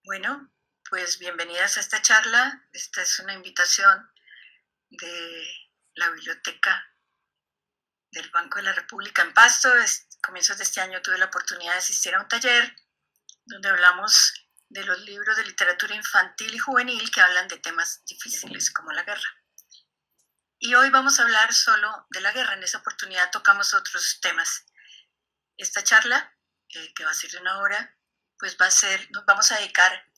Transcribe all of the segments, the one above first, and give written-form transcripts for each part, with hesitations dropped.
Bueno, pues bienvenidas a esta charla. Esta es una invitación de la Biblioteca del Banco de la República en Pasto. A comienzos de este año tuve la oportunidad de asistir a un taller donde hablamos de los libros de literatura infantil y juvenil que hablan de temas difíciles como la guerra. Y hoy vamos a hablar solo de la guerra. En esa oportunidad tocamos otros temas. Esta charla, que va a ser de una hora, pues nos vamos a dedicar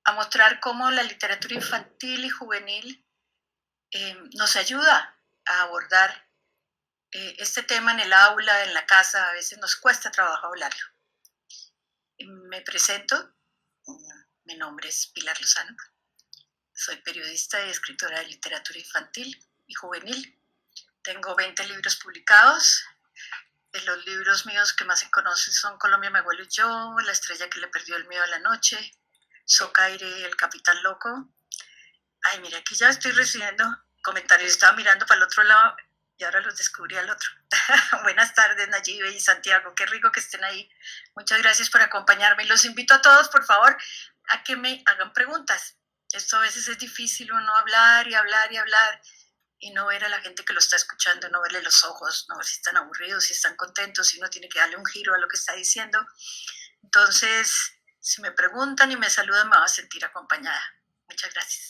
a mostrar cómo la literatura infantil y juvenil nos ayuda a abordar este tema en el aula, en la casa. A veces nos cuesta trabajo hablarlo. Me presento, mi nombre es Pilar Lozano, soy periodista y escritora de literatura infantil y juvenil. Tengo 20 libros publicados. Los libros míos que más se conocen son Colombia, mi abuelo y yo, La estrella que le perdió el miedo a la noche, Socaire, El capitán loco. Ay, mira, aquí ya estoy recibiendo comentarios. Estaba mirando para el otro lado y ahora los descubrí al otro. Buenas tardes, Nayibe y Santiago. Qué rico que estén ahí. Muchas gracias por acompañarme. Y los invito a todos, por favor, a que me hagan preguntas. Esto a veces es difícil, uno hablar y hablar y hablar y no ver a la gente que lo está escuchando, no verle los ojos, no ver si están aburridos, si están contentos, si uno tiene que darle un giro a lo que está diciendo. Entonces, si me preguntan y me saludan, me voy a sentir acompañada. Muchas gracias.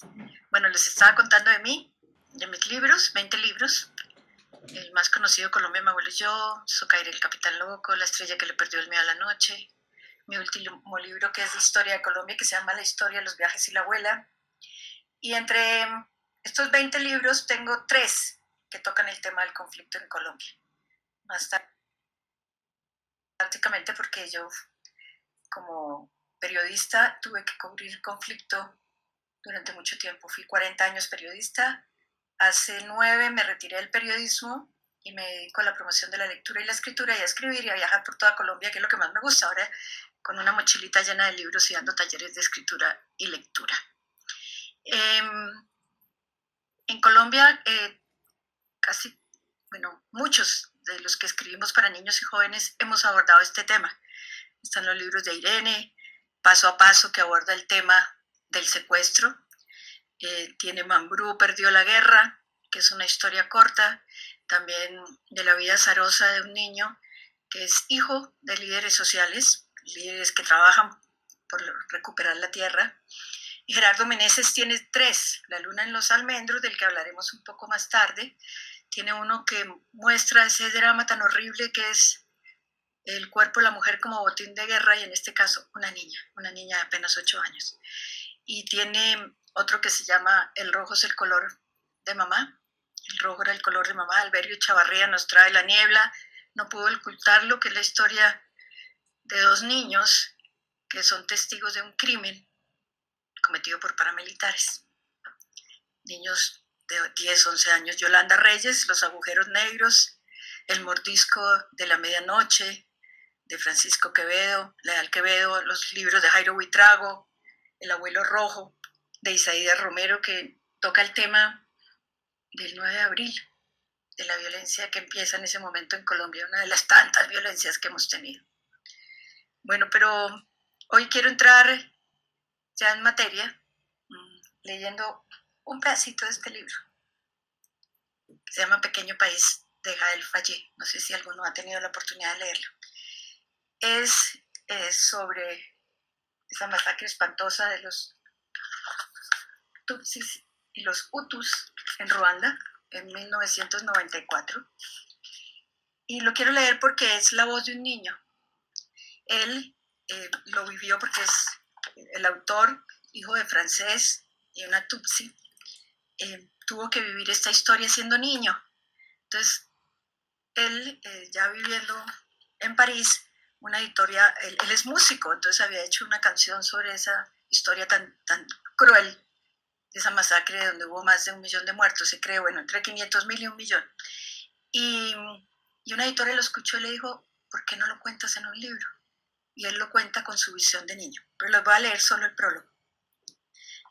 Bueno, les estaba contando de mí, de mis libros, 20 libros. El más conocido, Colombia, mi abuelo y yo, Socaire, el capitán loco, La estrella que le perdió el miedo a la noche. Mi último libro, que es de historia de Colombia, que se llama La historia, los viajes y la abuela. Y entre estos 20 libros tengo 3 que tocan el tema del conflicto en Colombia. Más tarde, prácticamente porque yo, como periodista, tuve que cubrir conflicto durante mucho tiempo. Fui 40 años periodista. Hace 9 me retiré del periodismo y me dedico a la promoción de la lectura y la escritura y a escribir y a viajar por toda Colombia, que es lo que más me gusta ahora, con una mochilita llena de libros y dando talleres de escritura y lectura. En Colombia, casi, bueno, muchos de los que escribimos para niños y jóvenes hemos abordado este tema. Están los libros de Irene, Paso a Paso, que aborda el tema del secuestro. Tiene Mambrú perdió la guerra, que es una historia corta, también de la vida azarosa de un niño que es hijo de líderes sociales, líderes que trabajan por recuperar la tierra. Y Gerardo Meneses tiene 3, La luna en los almendros, del que hablaremos un poco más tarde. Tiene uno que muestra ese drama tan horrible que es el cuerpo de la mujer como botín de guerra, y en este caso una niña de apenas 8 años. Y tiene otro que se llama El rojo es el color de mamá. El rojo era el color de mamá. Alberio Chavarría nos trae La niebla, no pudo ocultarlo, que es la historia de 2 niños que son testigos de un crimen cometido por paramilitares. Niños de 10, 11 años. Yolanda Reyes, Los agujeros negros, El mordisco de la medianoche, de Francisco Quevedo, Leal Quevedo, los libros de Jairo Buitrago, El abuelo rojo, de Isaías Romero, que toca el tema del 9 de abril, de la violencia que empieza en ese momento en Colombia, una de las tantas violencias que hemos tenido. Bueno, pero hoy quiero entrar ya en materia, leyendo un pedacito de este libro, que se llama Pequeño País, de Gael Fallé. No sé si alguno ha tenido la oportunidad de leerlo. Es sobre esa masacre espantosa de los Tutsis y los Hutus en Ruanda en 1994. Y lo quiero leer porque es la voz de un niño. Él lo vivió porque es el autor, hijo de francés y una Tutsi, tuvo que vivir esta historia siendo niño. Entonces, él ya viviendo en París, una editorial, él es músico, entonces había hecho una canción sobre esa historia tan cruel, de esa masacre donde hubo más de 1 millón de muertos, se cree, bueno, entre 500,000 y 1 millón. Y una editora lo escuchó y le dijo, ¿por qué no lo cuentas en un libro? Y él lo cuenta con su visión de niño, pero les voy a leer solo el prólogo.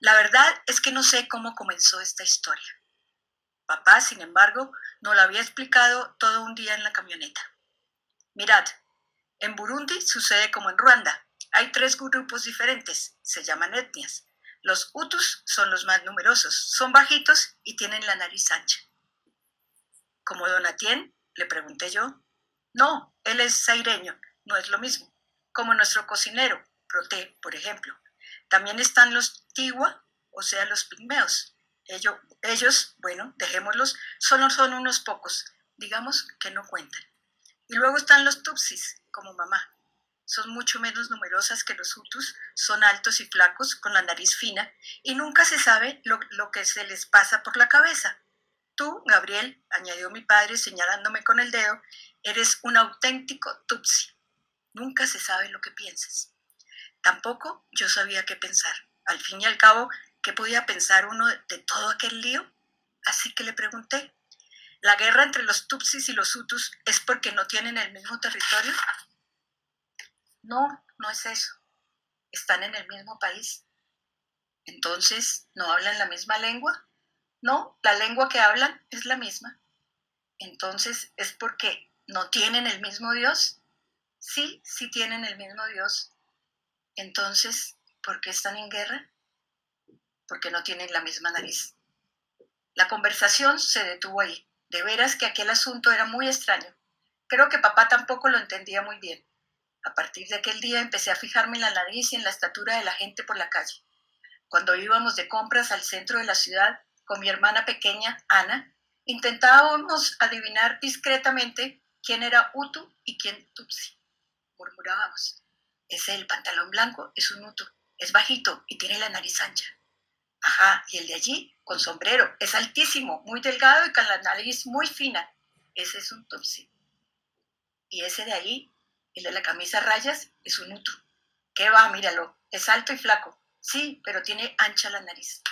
La verdad es que no sé cómo comenzó esta historia. Papá, sin embargo, nos lo había explicado todo un día en la camioneta. Mirad, en Burundi sucede como en Ruanda. Hay 3 grupos diferentes, se llaman etnias. Los Hutus son los más numerosos, son bajitos y tienen la nariz ancha. ¿Como Donatien? Le pregunté yo. No, él es zaireño, no es lo mismo. Como nuestro cocinero, Proté, por ejemplo. También están los Tiwa, o sea, los pigmeos. Ellos, bueno, dejémoslos, solo son unos pocos, digamos que no cuentan. Y luego están los Tutsis, como mamá. Son mucho menos numerosas que los Hutus, son altos y flacos, con la nariz fina, y nunca se sabe lo que se les pasa por la cabeza. Tú, Gabriel, añadió mi padre señalándome con el dedo, eres un auténtico Tutsi. Nunca se sabe lo que piensas. Tampoco yo sabía qué pensar. Al fin y al cabo, ¿qué podía pensar uno de todo aquel lío? Así que le pregunté, ¿la guerra entre los Tutsis y los Hutus es porque no tienen el mismo territorio? No, no es eso. Están en el mismo país. Entonces, ¿no hablan la misma lengua? No, la lengua que hablan es la misma. Entonces, ¿es porque no tienen el mismo Dios? Sí, sí tienen el mismo Dios. Entonces, ¿por qué están en guerra? Porque no tienen la misma nariz. La conversación se detuvo ahí. De veras que aquel asunto era muy extraño. Creo que papá tampoco lo entendía muy bien. A partir de aquel día empecé a fijarme en la nariz y en la estatura de la gente por la calle. Cuando íbamos de compras al centro de la ciudad con mi hermana pequeña, Ana, intentábamos adivinar discretamente quién era Hutu y quién Tutsi. Murmurábamos. Ese del pantalón blanco es un Hutu, es bajito y tiene la nariz ancha. Ajá, y el de allí, con sombrero, es altísimo, muy delgado y con la nariz muy fina. Ese es un Tutsi. Y ese de ahí, el de la camisa a rayas, es un Hutu. ¿Qué va? Míralo, es alto y flaco. Sí, pero tiene ancha la nariz.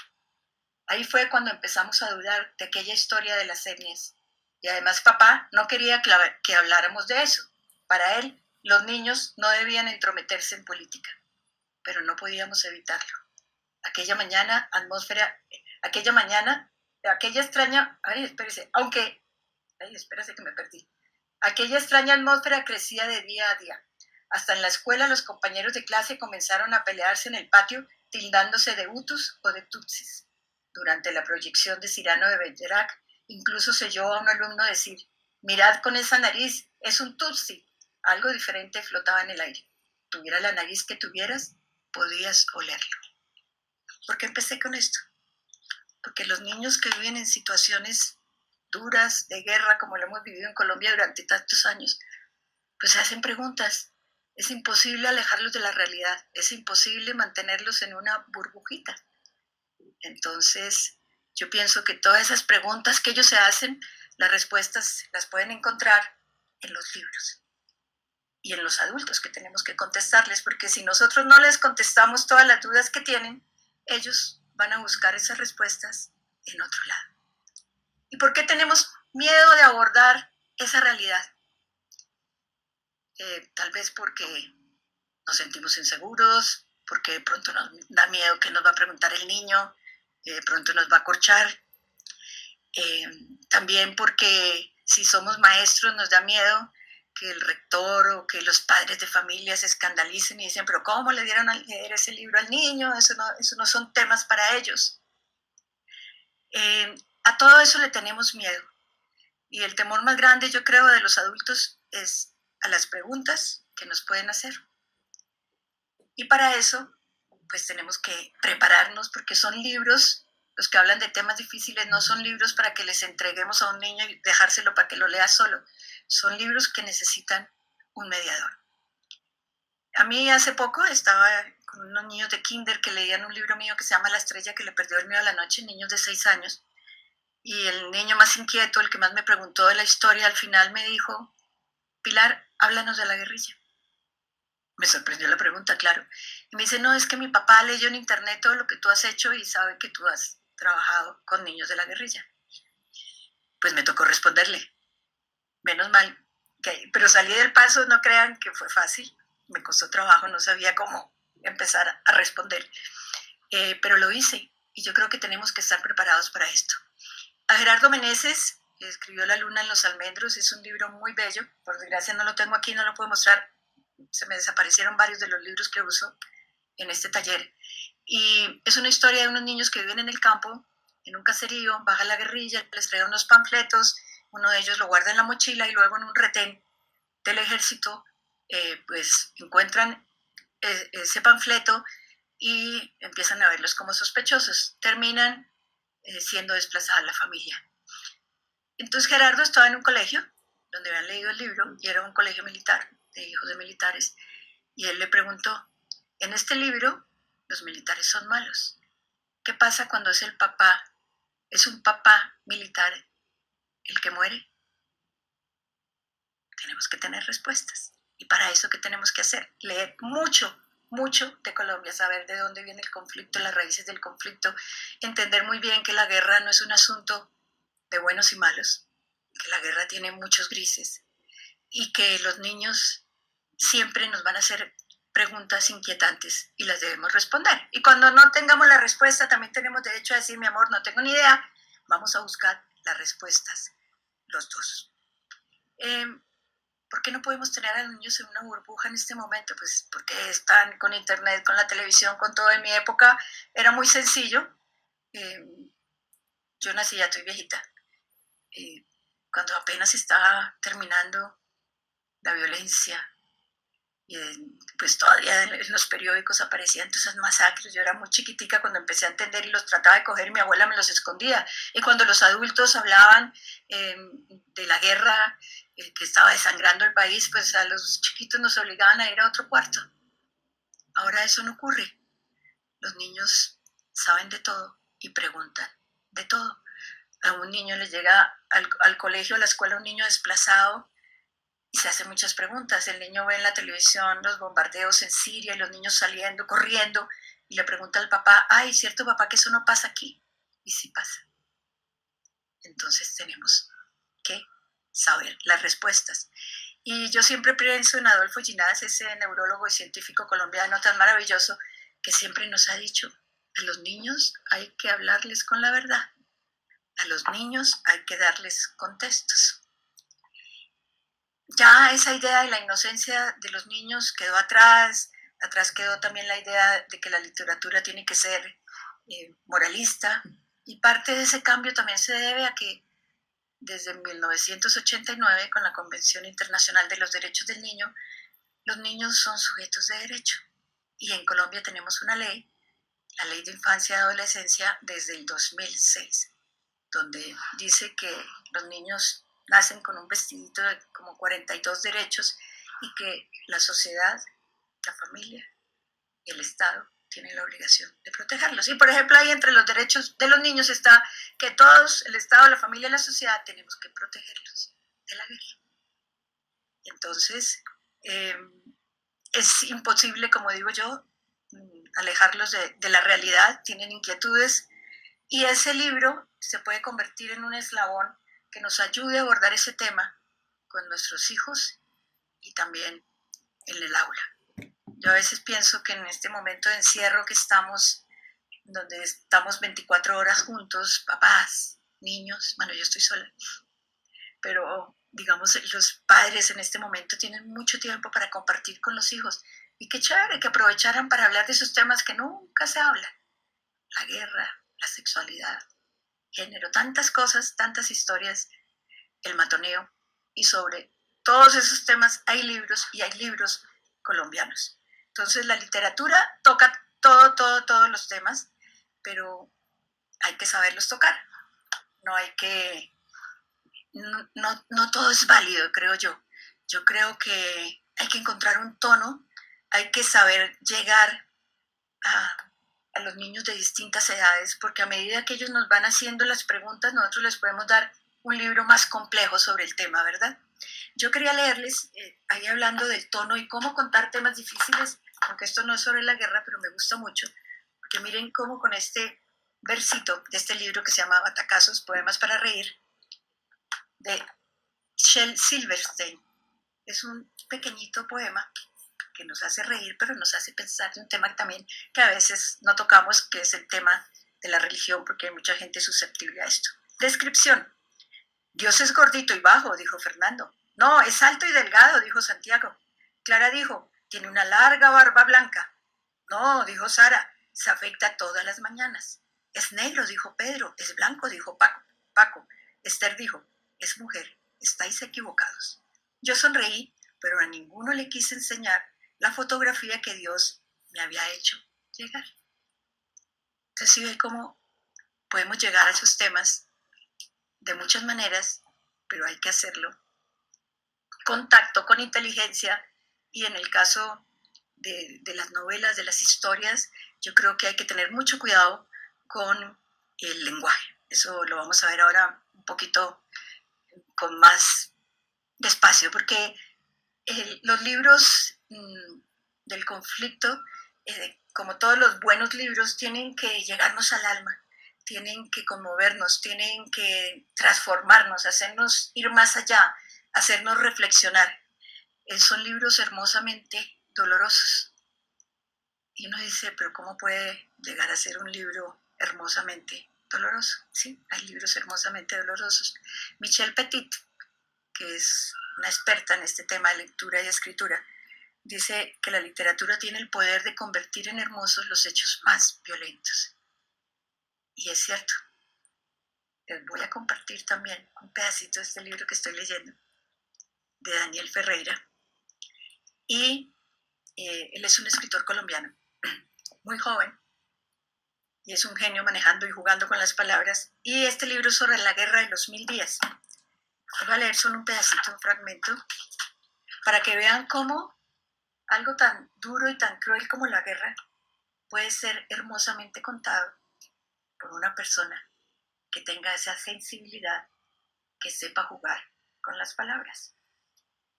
Ahí fue cuando empezamos a dudar de aquella historia de las etnias. Y además papá no quería que habláramos de eso. Para él, los niños no debían entrometerse en política. Pero no podíamos evitarlo. Aquella mañana, aquella extraña, espérese que me perdí. Aquella extraña atmósfera crecía de día a día. Hasta en la escuela los compañeros de clase comenzaron a pelearse en el patio, tildándose de Hutus o de Tutsis. Durante la proyección de Cyrano de Bergerac, incluso se oyó a un alumno decir, mirad con esa nariz, es un Tutsi. Algo diferente flotaba en el aire. Tuviera la nariz que tuvieras, podías olerlo. ¿Por qué empecé con esto? Porque los niños que viven en situaciones duras, de guerra, como lo hemos vivido en Colombia durante tantos años, pues se hacen preguntas. Es imposible alejarlos de la realidad, es imposible mantenerlos en una burbujita. Entonces, yo pienso que todas esas preguntas que ellos se hacen, las respuestas las pueden encontrar en los libros y en los adultos que tenemos que contestarles, porque si nosotros no les contestamos todas las dudas que tienen, ellos van a buscar esas respuestas en otro lado. ¿Y por qué tenemos miedo de abordar esa realidad? Tal vez porque nos sentimos inseguros, porque de pronto nos da miedo que nos va a preguntar el niño, de pronto nos va a corchar. También porque si somos maestros nos da miedo que el rector o que los padres de familia se escandalicen y dicen, pero ¿cómo le dieron a leer ese libro al niño? Eso no son temas para ellos. A todo eso le tenemos miedo. Y el temor más grande, yo creo, de los adultos es a las preguntas que nos pueden hacer. Y para eso, pues tenemos que prepararnos, porque son libros, los que hablan de temas difíciles, no son libros para que les entreguemos a un niño y dejárselo para que lo lea solo. Son libros que necesitan un mediador. A mí hace poco estaba con unos niños de kinder que leían un libro mío que se llama La estrella que le perdió el miedo a la noche, niños de 6 años. Y el niño más inquieto, el que más me preguntó de la historia, al final me dijo, Pilar, háblanos de la guerrilla. Me sorprendió la pregunta, claro. Y me dice, no, es que mi papá leyó en internet todo lo que tú has hecho y sabe que tú has trabajado con niños de la guerrilla. Pues me tocó responderle. Menos mal. Pero salí del paso, no crean que fue fácil. Me costó trabajo, no sabía cómo empezar a responder. Pero lo hice y yo creo que tenemos que estar preparados para esto. A Gerardo Meneses, escribió La luna en los almendros, es un libro muy bello. Por desgracia no lo tengo aquí, no lo puedo mostrar. se me desaparecieron varios de los libros que uso en este taller. Y es una historia de unos niños que viven en el campo, en un caserío, baja la guerrilla, les trae unos panfletos, uno de ellos lo guarda en la mochila y luego en un retén del ejército, pues encuentran ese panfleto y empiezan a verlos como sospechosos. Terminan siendo desplazada la familia. Entonces Gerardo estaba en un colegio donde habían leído el libro y era un colegio militar, de hijos de militares, y él le preguntó, en este libro los militares son malos. ¿Qué pasa cuando es el papá, es un papá militar el que muere? Tenemos que tener respuestas. Y para eso, ¿qué tenemos que hacer? Leer mucho, mucho de Colombia, saber de dónde viene el conflicto, las raíces del conflicto, entender muy bien que la guerra no es un asunto de buenos y malos, que la guerra tiene muchos grises y que los niños siempre nos van a hacer preguntas inquietantes y las debemos responder. Y cuando no tengamos la respuesta, también tenemos derecho a decir, mi amor, no tengo ni idea, vamos a buscar las respuestas los dos. ¿Por qué no podemos tener a los niños en una burbuja en este momento? Pues porque están con internet, con la televisión, con todo. En mi época era muy sencillo. Yo nací, ya estoy viejita. Cuando apenas estaba terminando la violencia, pues todavía en los periódicos aparecían todas esas masacres. Yo era muy chiquitica cuando empecé a entender y los trataba de coger y mi abuela me los escondía. Y cuando los adultos hablaban de la guerra que estaba desangrando el país, pues a los chiquitos nos obligaban a ir a otro cuarto. Ahora eso no ocurre. Los niños saben de todo y preguntan de todo. A un niño le llega al colegio, a la escuela, un niño desplazado y se hace muchas preguntas. El niño ve en la televisión los bombardeos en Siria y los niños saliendo, corriendo, y le pregunta al papá, ay, ¿cierto papá que eso no pasa aquí? Y sí pasa. Entonces tenemos que saber las respuestas. Y yo siempre pienso en Adolfo Ginás, ese neurólogo y científico colombiano tan maravilloso, que siempre nos ha dicho, a los niños hay que hablarles con la verdad, a los niños hay que darles contextos. Ya esa idea de la inocencia de los niños quedó atrás, atrás quedó también la idea de que la literatura tiene que ser moralista, y parte de ese cambio también se debe a que desde 1989, con la Convención Internacional de los Derechos del Niño, los niños son sujetos de derecho. Y en Colombia tenemos una ley, la Ley de Infancia y Adolescencia, desde el 2006, donde dice que los niños nacen con un vestidito de como 42 derechos y que la sociedad, la familia y el Estado tienen la obligación de protegerlos. Y por ejemplo, ahí entre los derechos de los niños está que todos, el Estado, la familia y la sociedad, tenemos que protegerlos de la guerra. Entonces, es imposible, como digo yo, alejarlos de la realidad, tienen inquietudes, y ese libro se puede convertir en un eslabón que nos ayude a abordar ese tema con nuestros hijos y también en el aula. Yo a veces pienso que en este momento de encierro que estamos, donde estamos 24 horas juntos, papás, niños, bueno, yo estoy sola, pero digamos, los padres en este momento tienen mucho tiempo para compartir con los hijos, y qué chévere que aprovecharan para hablar de esos temas que nunca se hablan, la guerra, la sexualidad, género, tantas cosas, tantas historias, el matoneo, y sobre todos esos temas hay libros, y hay libros colombianos. Entonces la literatura toca todos los temas, pero hay que saberlos tocar. No hay que, no todo es válido, creo yo. Yo creo que hay que encontrar un tono, hay que saber llegar a los niños de distintas edades, porque a medida que ellos nos van haciendo las preguntas, nosotros les podemos dar un libro más complejo sobre el tema, ¿verdad? Yo quería leerles, ahí hablando del tono y cómo contar temas difíciles, aunque esto no es sobre la guerra, pero me gusta mucho, porque miren cómo con este versito de este libro que se llama Batacazos, Poemas para Reír, de Shel Silverstein. Es un pequeñito poema que nos hace reír, pero nos hace pensar de un tema también que a veces no tocamos, que es el tema de la religión, porque hay mucha gente susceptible a esto. Descripción. Dios es gordito y bajo, dijo Fernando. No, es alto y delgado, dijo Santiago. Clara dijo, tiene una larga barba blanca. No, dijo Sara, se afeita todas las mañanas. Es negro, dijo Pedro. Es blanco, dijo Paco. Esther dijo, es mujer, estáis equivocados. Yo sonreí, pero a ninguno le quise enseñar la fotografía que Dios me había hecho llegar. Entonces, ¿sí ve cómo podemos llegar a esos temas de muchas maneras, pero hay que hacerlo con tacto, con inteligencia, y en el caso de las novelas, de las historias, yo creo que hay que tener mucho cuidado con el lenguaje. Eso lo vamos a ver ahora un poquito con más despacio, porque los libros del conflicto, como todos los buenos libros, tienen que llegarnos al alma, tienen que conmovernos, tienen que transformarnos, hacernos ir más allá, hacernos reflexionar. Son libros hermosamente dolorosos. Y uno dice, pero ¿cómo puede llegar a ser un libro hermosamente doloroso? Sí, hay libros hermosamente dolorosos. Michelle Petit, que es una experta en este tema de lectura y escritura, dice que la literatura tiene el poder de convertir en hermosos los hechos más violentos. Y es cierto. Les voy a compartir también un pedacito de este libro que estoy leyendo, de Daniel Ferreira. Y él es un escritor colombiano, muy joven, y es un genio manejando y jugando con las palabras. Y este libro es sobre la guerra de los 1000 días. Voy a leer solo un pedacito, un fragmento, para que vean cómo algo tan duro y tan cruel como la guerra puede ser hermosamente contado por una persona que tenga esa sensibilidad, que sepa jugar con las palabras.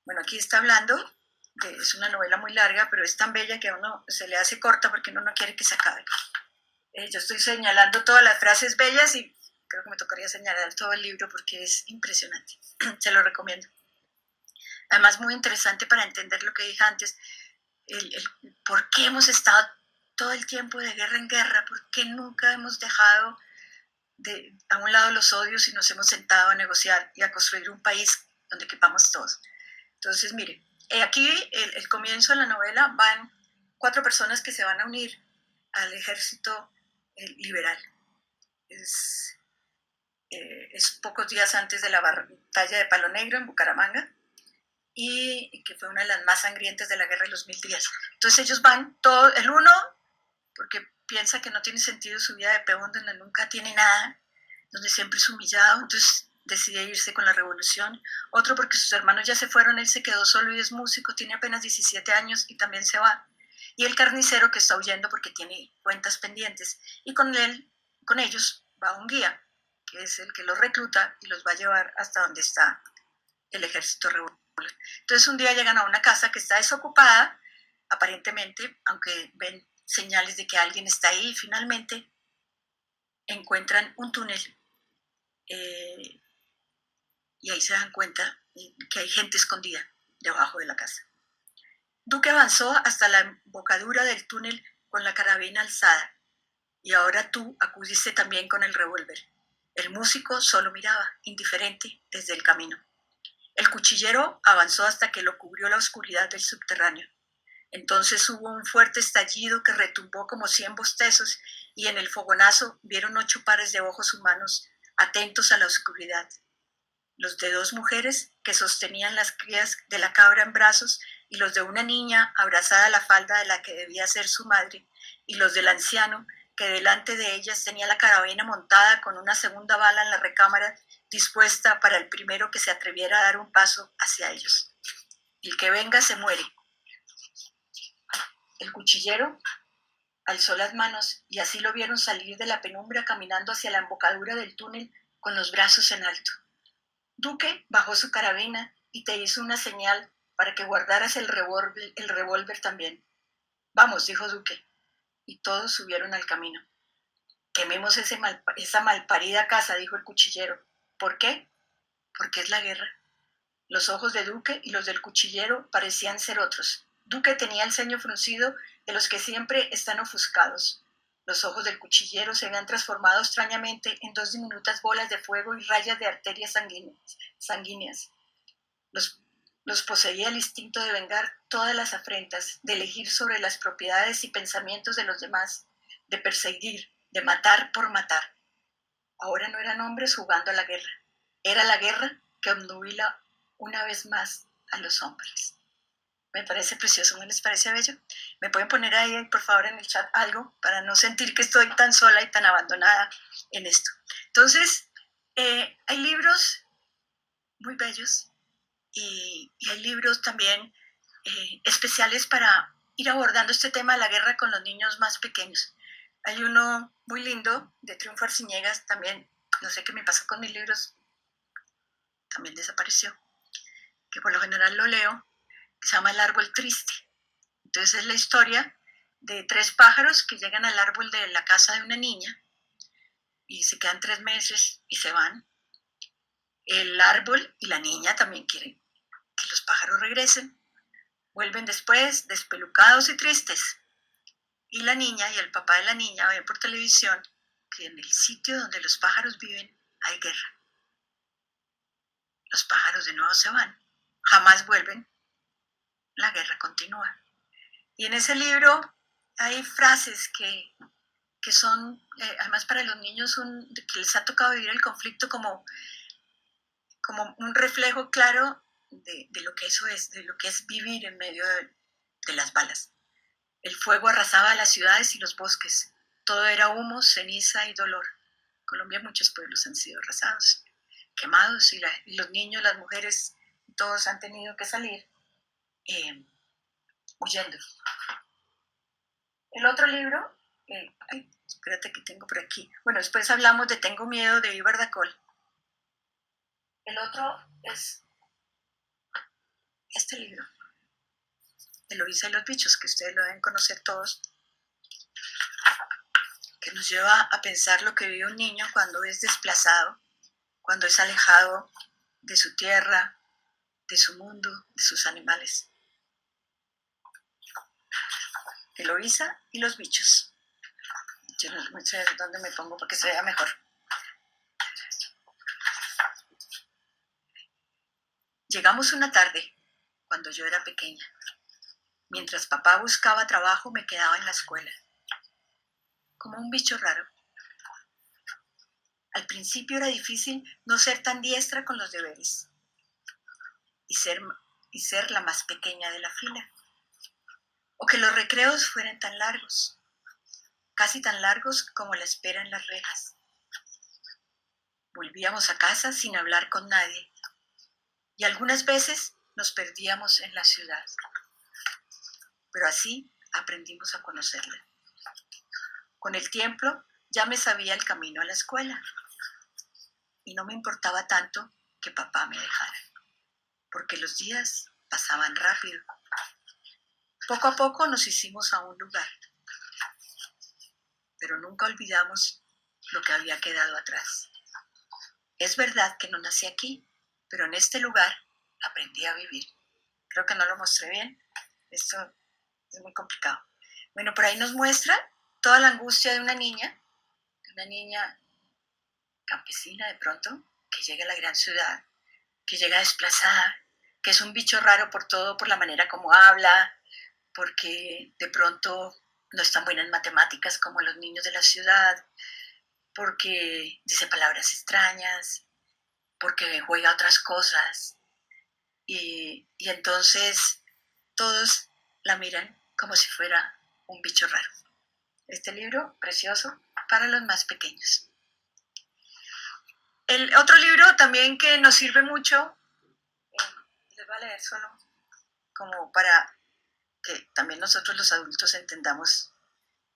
Bueno, aquí está hablando, es una novela muy larga, pero es tan bella que a uno se le hace corta porque uno no quiere que se acabe. Yo estoy señalando todas las frases bellas y creo que me tocaría señalar todo el libro porque es impresionante. Se lo recomiendo. Además, muy interesante para entender lo que dije antes, el por qué hemos estado todo el tiempo de guerra en guerra, por qué nunca hemos dejado a un lado los odios y nos hemos sentado a negociar y a construir un país donde quepamos todos. Entonces, mire, aquí el comienzo de la novela van 4 personas que se van a unir al ejército liberal. Es pocos días antes de la batalla de Palo Negro en Bucaramanga, y que fue una de las más sangrientas de la guerra de los 1000 días. Entonces ellos van, todo, el uno, porque piensa que no tiene sentido su vida de peón, donde nunca tiene nada, donde siempre es humillado, entonces decide irse con la revolución. Otro porque sus hermanos ya se fueron, él se quedó solo y es músico, tiene apenas 17 años y también se va. Y el carnicero que está huyendo porque tiene cuentas pendientes. Y con ellos va un guía, que es el que los recluta y los va a llevar hasta donde está el ejército revolucionario. Entonces un día llegan a una casa que está desocupada, aparentemente, aunque ven señales de que alguien está ahí, y finalmente encuentran un túnel y ahí se dan cuenta que hay gente escondida debajo de la casa. Duque avanzó hasta la embocadura del túnel con la carabina alzada, y ahora tú acudiste también con el revólver. El músico solo miraba, indiferente, desde el camino. El cuchillero avanzó hasta que lo cubrió la oscuridad del subterráneo. Entonces hubo un fuerte estallido que retumbó como 100 bostezos, y en el fogonazo vieron 8 pares de ojos humanos atentos a la oscuridad. Los de 2 mujeres que sostenían las crías de la cabra en brazos, y los de una niña abrazada a la falda de la que debía ser su madre, y los del anciano que delante de ellas tenía la carabina montada con una segunda bala en la recámara, dispuesta para el primero que se atreviera a dar un paso hacia ellos. El que venga se muere. El cuchillero alzó las manos y así lo vieron salir de la penumbra caminando hacia la embocadura del túnel con los brazos en alto. Duque bajó su carabina y te hizo una señal para que guardaras el revólver también. Vamos, dijo Duque, y todos subieron al camino. Quememos esa malparida casa, dijo el cuchillero. ¿Por qué? Porque es la guerra. Los ojos de Duque y los del cuchillero parecían ser otros. Duque tenía el ceño fruncido de los que siempre están ofuscados. Los ojos del cuchillero se habían transformado extrañamente en 2 diminutas bolas de fuego y rayas de arterias sanguíneas. Los poseía el instinto de vengar todas las afrentas, de elegir sobre las propiedades y pensamientos de los demás, de perseguir, de matar por matar. Ahora no eran hombres jugando a la guerra, era la guerra que obnubila una vez más a los hombres. Me parece precioso, ¿no les parece bello? ¿Me pueden poner ahí, por favor, en el chat algo para no sentir que estoy tan sola y tan abandonada en esto? Entonces, hay libros muy bellos y hay libros también especiales para ir abordando este tema de la guerra con los niños más pequeños. Hay uno muy lindo de Triunfo Arciniegas, también, no sé qué me pasó con mis libros, también desapareció, que por lo general lo leo, que se llama El árbol triste. Entonces es la historia de 3 pájaros que llegan al árbol de la casa de una niña y se quedan 3 meses y se van. El árbol y la niña también quieren que los pájaros regresen. Vuelven después despelucados y tristes. Y la niña y el papá de la niña ven por televisión que en el sitio donde los pájaros viven hay guerra. Los pájaros de nuevo se van, jamás vuelven, la guerra continúa. Y en ese libro hay frases que son, además para los niños, que les ha tocado vivir el conflicto como un reflejo claro de lo que eso es, de lo que es vivir en medio de las balas. El fuego arrasaba las ciudades y los bosques. Todo era humo, ceniza y dolor. En Colombia muchos pueblos han sido arrasados, quemados, y los niños, las mujeres, todos han tenido que salir huyendo. El otro libro, espérate que tengo por aquí. Bueno, después hablamos de Tengo miedo de Ibar Dacol. El otro es este libro, Eloísa y los bichos, que ustedes lo deben conocer todos, que nos lleva a pensar lo que vive un niño cuando es desplazado, cuando es alejado de su tierra, de su mundo, de sus animales. Eloísa y los bichos. Yo no sé dónde me pongo para que se vea mejor. Llegamos una tarde, cuando yo era pequeña. Mientras papá buscaba trabajo, me quedaba en la escuela, como un bicho raro. Al principio era difícil no ser tan diestra con los deberes y ser la más pequeña de la fila. O que los recreos fueran tan largos, casi tan largos como la espera en las rejas. Volvíamos a casa sin hablar con nadie y algunas veces nos perdíamos en la ciudad. Pero así aprendimos a conocerla. Con el tiempo ya me sabía el camino a la escuela y no me importaba tanto que papá me dejara, porque los días pasaban rápido. Poco a poco nos hicimos a un lugar, pero nunca olvidamos lo que había quedado atrás. Es verdad que no nací aquí, pero en este lugar aprendí a vivir. Creo que no lo mostré bien, esto es muy complicado. Bueno, por ahí nos muestra toda la angustia de una niña campesina de pronto, que llega a la gran ciudad, que llega desplazada, que es un bicho raro por todo, por la manera como habla, porque de pronto no es tan buena en matemáticas como los niños de la ciudad, porque dice palabras extrañas, porque juega a otras cosas. Y entonces todos la miran como si fuera un bicho raro. Este libro, precioso, para los más pequeños. El otro libro también que nos sirve mucho, les voy a leer solo como para que también nosotros los adultos entendamos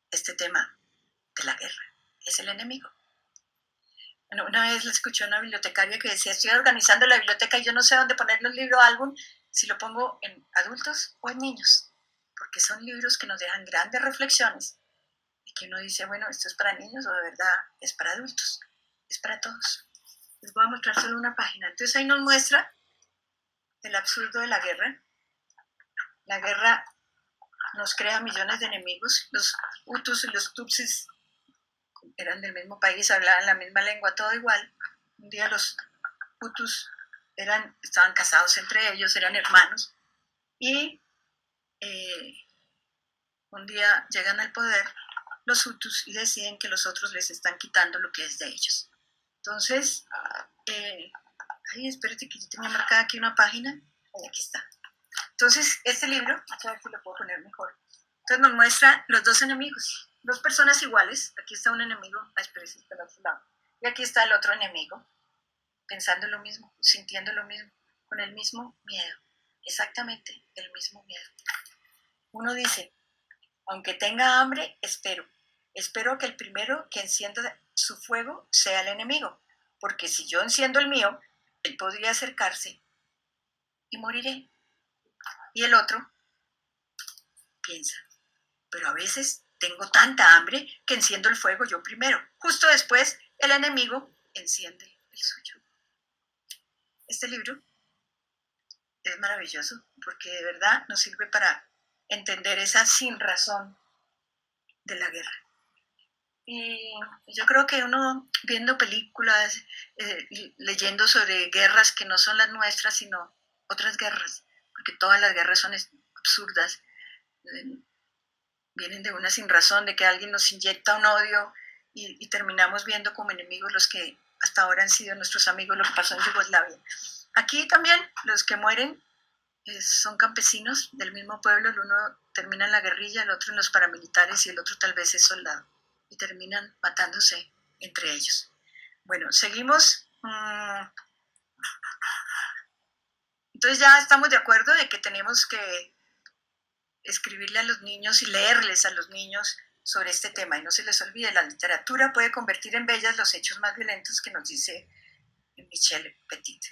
este tema de la guerra. Es el enemigo. Bueno, una vez le escuché a una bibliotecaria que decía, estoy organizando la biblioteca y yo no sé dónde ponerle un libro álbum, si lo pongo en adultos o en niños, porque son libros que nos dejan grandes reflexiones y que uno dice, bueno, esto es para niños o de verdad es para adultos, es para todos. Les voy a mostrar solo una página. Entonces ahí nos muestra el absurdo de la guerra. La guerra nos crea millones de enemigos. Los Hutus y los Tutsis eran del mismo país, hablaban la misma lengua, todo igual. Un día los Hutus estaban casados entre ellos, eran hermanos, y un día llegan al poder los hutus y deciden que los otros les están quitando lo que es de ellos. Entonces, espérate que yo tenía marcada aquí una página, y aquí está. Entonces, este libro, a ver si lo puedo poner mejor. Entonces nos muestra los dos enemigos, dos personas iguales. Aquí está un enemigo, espérate, está al otro lado. Y aquí está el otro enemigo, pensando lo mismo, sintiendo lo mismo, con el mismo miedo. Exactamente, el mismo miedo. Uno dice, aunque tenga hambre, espero que el primero que encienda su fuego sea el enemigo, porque si yo enciendo el mío, él podría acercarse y moriré. Y el otro piensa, pero a veces tengo tanta hambre que enciendo el fuego yo primero. Justo después, el enemigo enciende el suyo. Este libro es maravilloso porque de verdad nos sirve para entender esa sin razón de la guerra. Y yo creo que uno viendo películas, leyendo sobre guerras que no son las nuestras, sino otras guerras, porque todas las guerras son absurdas, vienen de una sin razón, de que alguien nos inyecta un odio y terminamos viendo como enemigos los que hasta ahora han sido nuestros amigos, lo que pasó en Yugoslavia. Aquí también los que mueren son campesinos del mismo pueblo, el uno termina en la guerrilla, el otro en los paramilitares y el otro tal vez es soldado. Y terminan matándose entre ellos. Bueno, seguimos. Entonces ya estamos de acuerdo de que tenemos que escribirle a los niños y leerles a los niños sobre este tema. Y no se les olvide, la literatura puede convertir en bellas los hechos más violentos, que nos dice Michel Petit.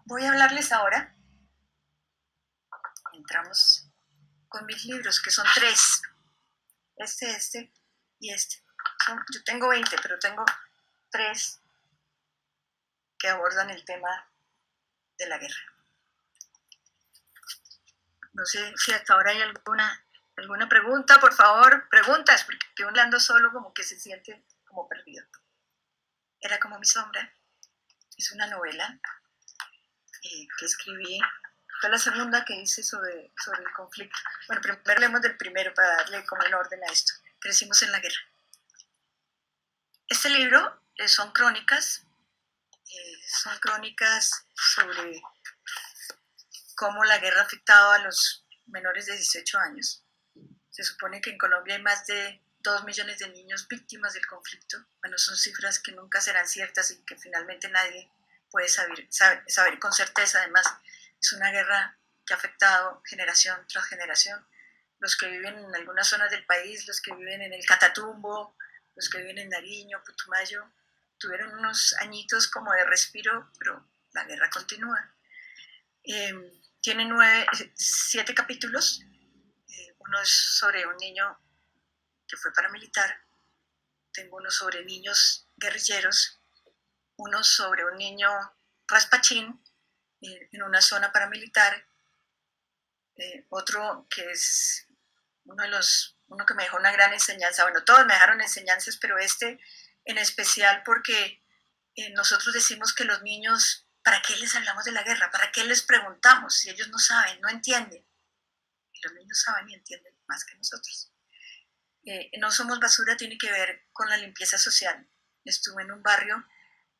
Voy a hablarles ahora. Entramos con mis libros, que son 3. Este y este. Yo tengo 20, pero tengo 3 que abordan el tema de la guerra. No sé si hasta ahora hay alguna pregunta, por favor, preguntas, porque uno hablando solo como que se siente como perdido. Era como mi sombra. Es una novela que escribí. Fue la segunda que hice sobre el conflicto. Bueno, primero hablemos del primero para darle como un orden a esto. Crecimos en la guerra. Este libro son crónicas sobre cómo la guerra ha afectado a los menores de 18 años. Se supone que en Colombia hay más de 2 millones de niños víctimas del conflicto. Bueno, son cifras que nunca serán ciertas y que finalmente nadie puede saber con certeza. Además, es una guerra que ha afectado generación tras generación. Los que viven en algunas zonas del país, los que viven en el Catatumbo, los que viven en Nariño, Putumayo, tuvieron unos añitos como de respiro, pero la guerra continúa. Tiene 7 capítulos. Uno es sobre un niño que fue paramilitar, tengo uno sobre niños guerrilleros, uno sobre un niño raspachín en una zona paramilitar, otro que es uno que me dejó una gran enseñanza. Bueno, todos me dejaron enseñanzas, pero este en especial porque nosotros decimos que los niños, ¿para qué les hablamos de la guerra? ¿Para qué les preguntamos si ellos no saben, no entienden? Y los niños saben y entienden más que nosotros. No somos basura tiene que ver con la limpieza social. Estuve en un barrio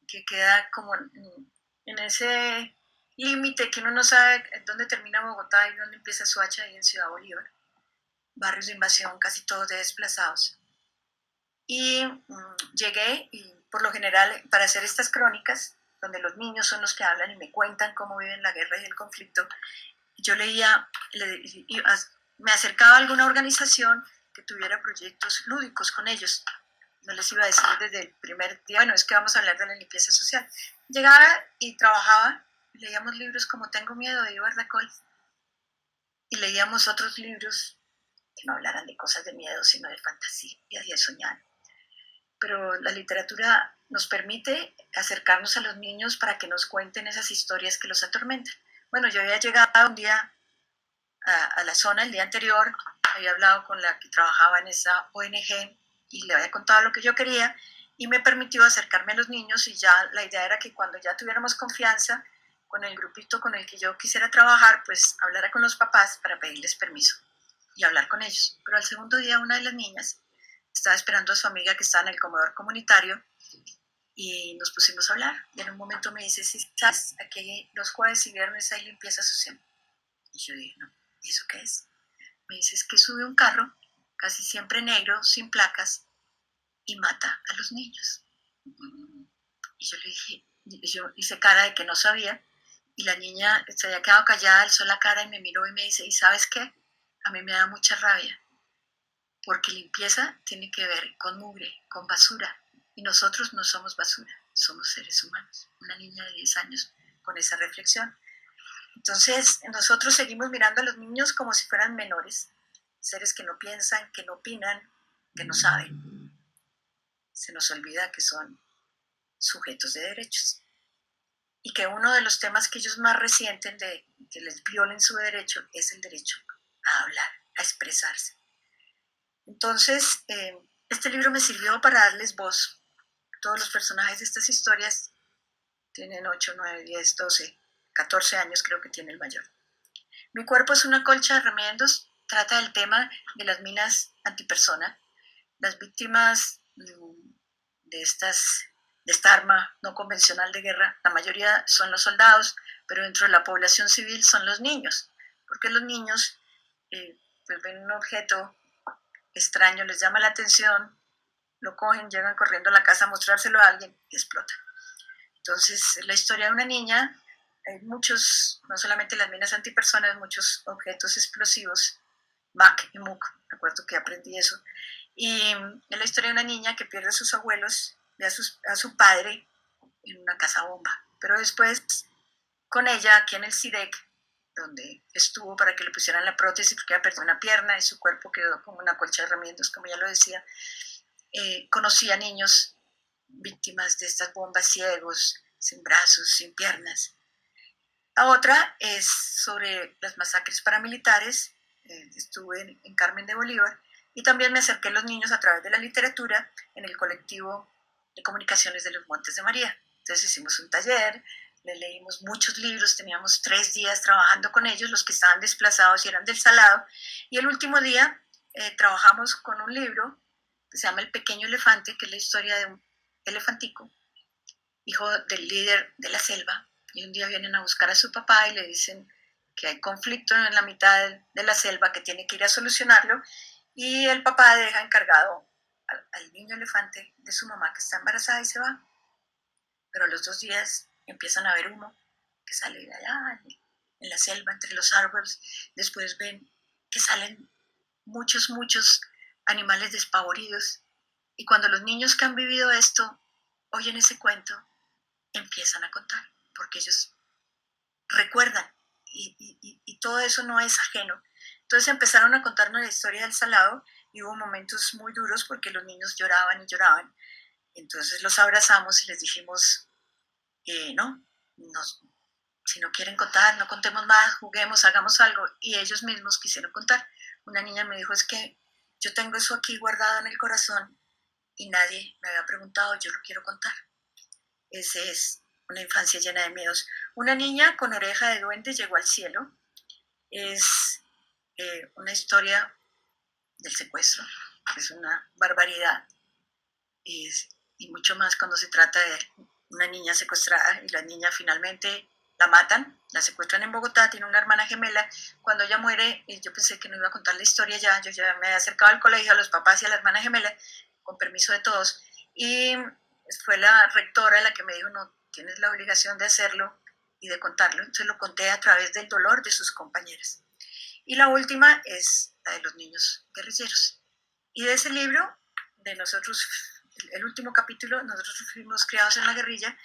que queda como en ese límite que uno no sabe dónde termina Bogotá y dónde empieza Soacha, ahí en Ciudad Bolívar. Barrios de invasión, casi todos de desplazados. Y llegué, y por lo general, para hacer estas crónicas, donde los niños son los que hablan y me cuentan cómo viven la guerra y el conflicto, yo leía, me acercaba a alguna organización que tuviera proyectos lúdicos con ellos. No les iba a decir desde el primer día, bueno, es que vamos a hablar de la limpieza social. Llegaba y trabajaba, leíamos libros como Tengo miedo de Ivar Dacol, y leíamos otros libros que no hablaran de cosas de miedo, sino de fantasía y de soñar. Pero la literatura nos permite acercarnos a los niños para que nos cuenten esas historias que los atormentan. Bueno, yo había llegado un día a la zona el día anterior, había hablado con la que trabajaba en esa ONG y le había contado lo que yo quería y me permitió acercarme a los niños, y ya la idea era que cuando ya tuviéramos confianza, con el grupito con el que yo quisiera trabajar, pues hablara con los papás para pedirles permiso y hablar con ellos. Pero al segundo día una de las niñas estaba esperando a su amiga que estaba en el comedor comunitario y nos pusimos a hablar. Y en un momento me dice, sí, ¿sabes? Aquí los jueves y viernes hay limpieza social. Y yo dije, no, ¿y eso qué es? Me dice, es que sube un carro, casi siempre negro, sin placas, y mata a los niños. Y yo le dije, yo hice cara de que no sabía, y la niña se había quedado callada, alzó la cara y me miró y me dice, ¿y sabes qué? A mí me da mucha rabia, porque limpieza tiene que ver con mugre, con basura, y nosotros no somos basura, somos seres humanos. Una niña de 10 años con esa reflexión. Entonces, nosotros seguimos mirando a los niños como si fueran menores, seres que no piensan, que no opinan, que no saben. Se nos olvida que son sujetos de derechos y que uno de los temas que ellos más resienten de que les violen su derecho es el derecho a hablar, a expresarse. Entonces, este libro me sirvió para darles voz. Todos los personajes de estas historias tienen 8, 9, 10, 12, 14 años, creo que tiene el mayor. Mi cuerpo es una colcha de remiendos, trata del tema de las minas antipersona. Las víctimas de esta arma no convencional de guerra, la mayoría son los soldados, pero dentro de la población civil son los niños, porque los niños pues ven un objeto extraño, les llama la atención, lo cogen, llegan corriendo a la casa a mostrárselo a alguien y explota. Entonces, la historia de una niña, hay muchos, no solamente las minas antipersonas, muchos objetos explosivos, MAC y MUC, me acuerdo que aprendí eso, y es la historia de una niña que pierde a sus abuelos y a su padre en una casa bomba. Pero después, con ella, aquí en el CIDEC, donde estuvo para que le pusieran la prótesis porque había perdido una pierna y su cuerpo quedó como una colcha de remiendos, como ya lo decía, conocí a niños víctimas de estas bombas, ciegos, sin brazos, sin piernas. La otra es sobre las masacres paramilitares. Estuve en Carmen de Bolívar y también me acerqué a los niños a través de la literatura en el colectivo de comunicaciones de los Montes de María. Entonces hicimos un taller, le leímos muchos libros, teníamos 3 días trabajando con ellos, los que estaban desplazados y eran del Salado, y el último día trabajamos con un libro que se llama El Pequeño Elefante, que es la historia de un elefantico, hijo del líder de la selva, y un día vienen a buscar a su papá y le dicen que hay conflicto en la mitad de la selva, que tiene que ir a solucionarlo, y el papá deja encargado al niño elefante de su mamá que está embarazada y se va. Pero a los 2 días empiezan a ver humo que sale de allá en la selva, entre los árboles. Después ven que salen muchos animales despavoridos. Y cuando los niños que han vivido esto oyen ese cuento, empiezan a contar, porque ellos recuerdan y todo eso no es ajeno. Entonces empezaron a contarnos la historia del Salado y hubo momentos muy duros porque los niños lloraban y lloraban. Entonces los abrazamos y les dijimos, no, si no quieren contar, no contemos más, juguemos, hagamos algo. Y ellos mismos quisieron contar. Una niña me dijo, es que yo tengo eso aquí guardado en el corazón y nadie me había preguntado, yo lo quiero contar. Ese es una infancia llena de miedos. Una niña con oreja de duende llegó al cielo. Es una historia del secuestro, es una barbaridad. Y mucho más cuando se trata de una niña secuestrada y la niña finalmente la matan, la secuestran en Bogotá, tiene una hermana gemela. Cuando ella muere, yo pensé que no iba a contar la historia ya, yo ya me había acercado al colegio, a los papás y a la hermana gemela, con permiso de todos, y fue la rectora la que me dijo, no, tienes la obligación de hacerlo y de contarlo. Entonces lo conté a través del dolor de sus compañeras. Y la última es la de los niños guerrilleros. Y de ese libro, de nosotros, el último capítulo, nosotros fuimos criados en la guerrilla.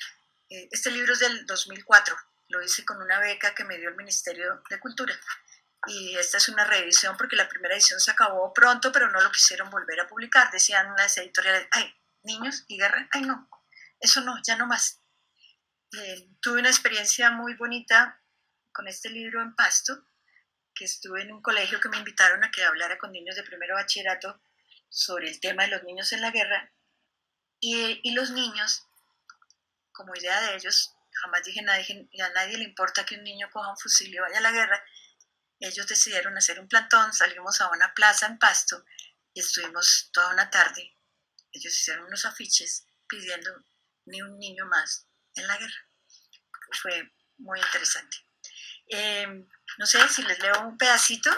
Este libro es del 2004, lo hice con una beca que me dio el Ministerio de Cultura. Y esta es una reedición porque la primera edición se acabó pronto, pero no lo quisieron volver a publicar. Decían las editoriales, ay, niños y guerra, ay no, eso no, ya no más. Tuve una experiencia muy bonita con este libro en Pasto, que estuve en un colegio que me invitaron a que hablara con niños de primero bachillerato sobre el tema de los niños en la guerra, y los niños, como idea de ellos, jamás dije a nadie le importa que un niño coja un fusil y vaya a la guerra. Ellos decidieron hacer un plantón, salimos a una plaza en Pasto y estuvimos toda una tarde. Ellos hicieron unos afiches pidiendo ni un niño más en la guerra. Fue muy interesante. No sé si les leo un pedacito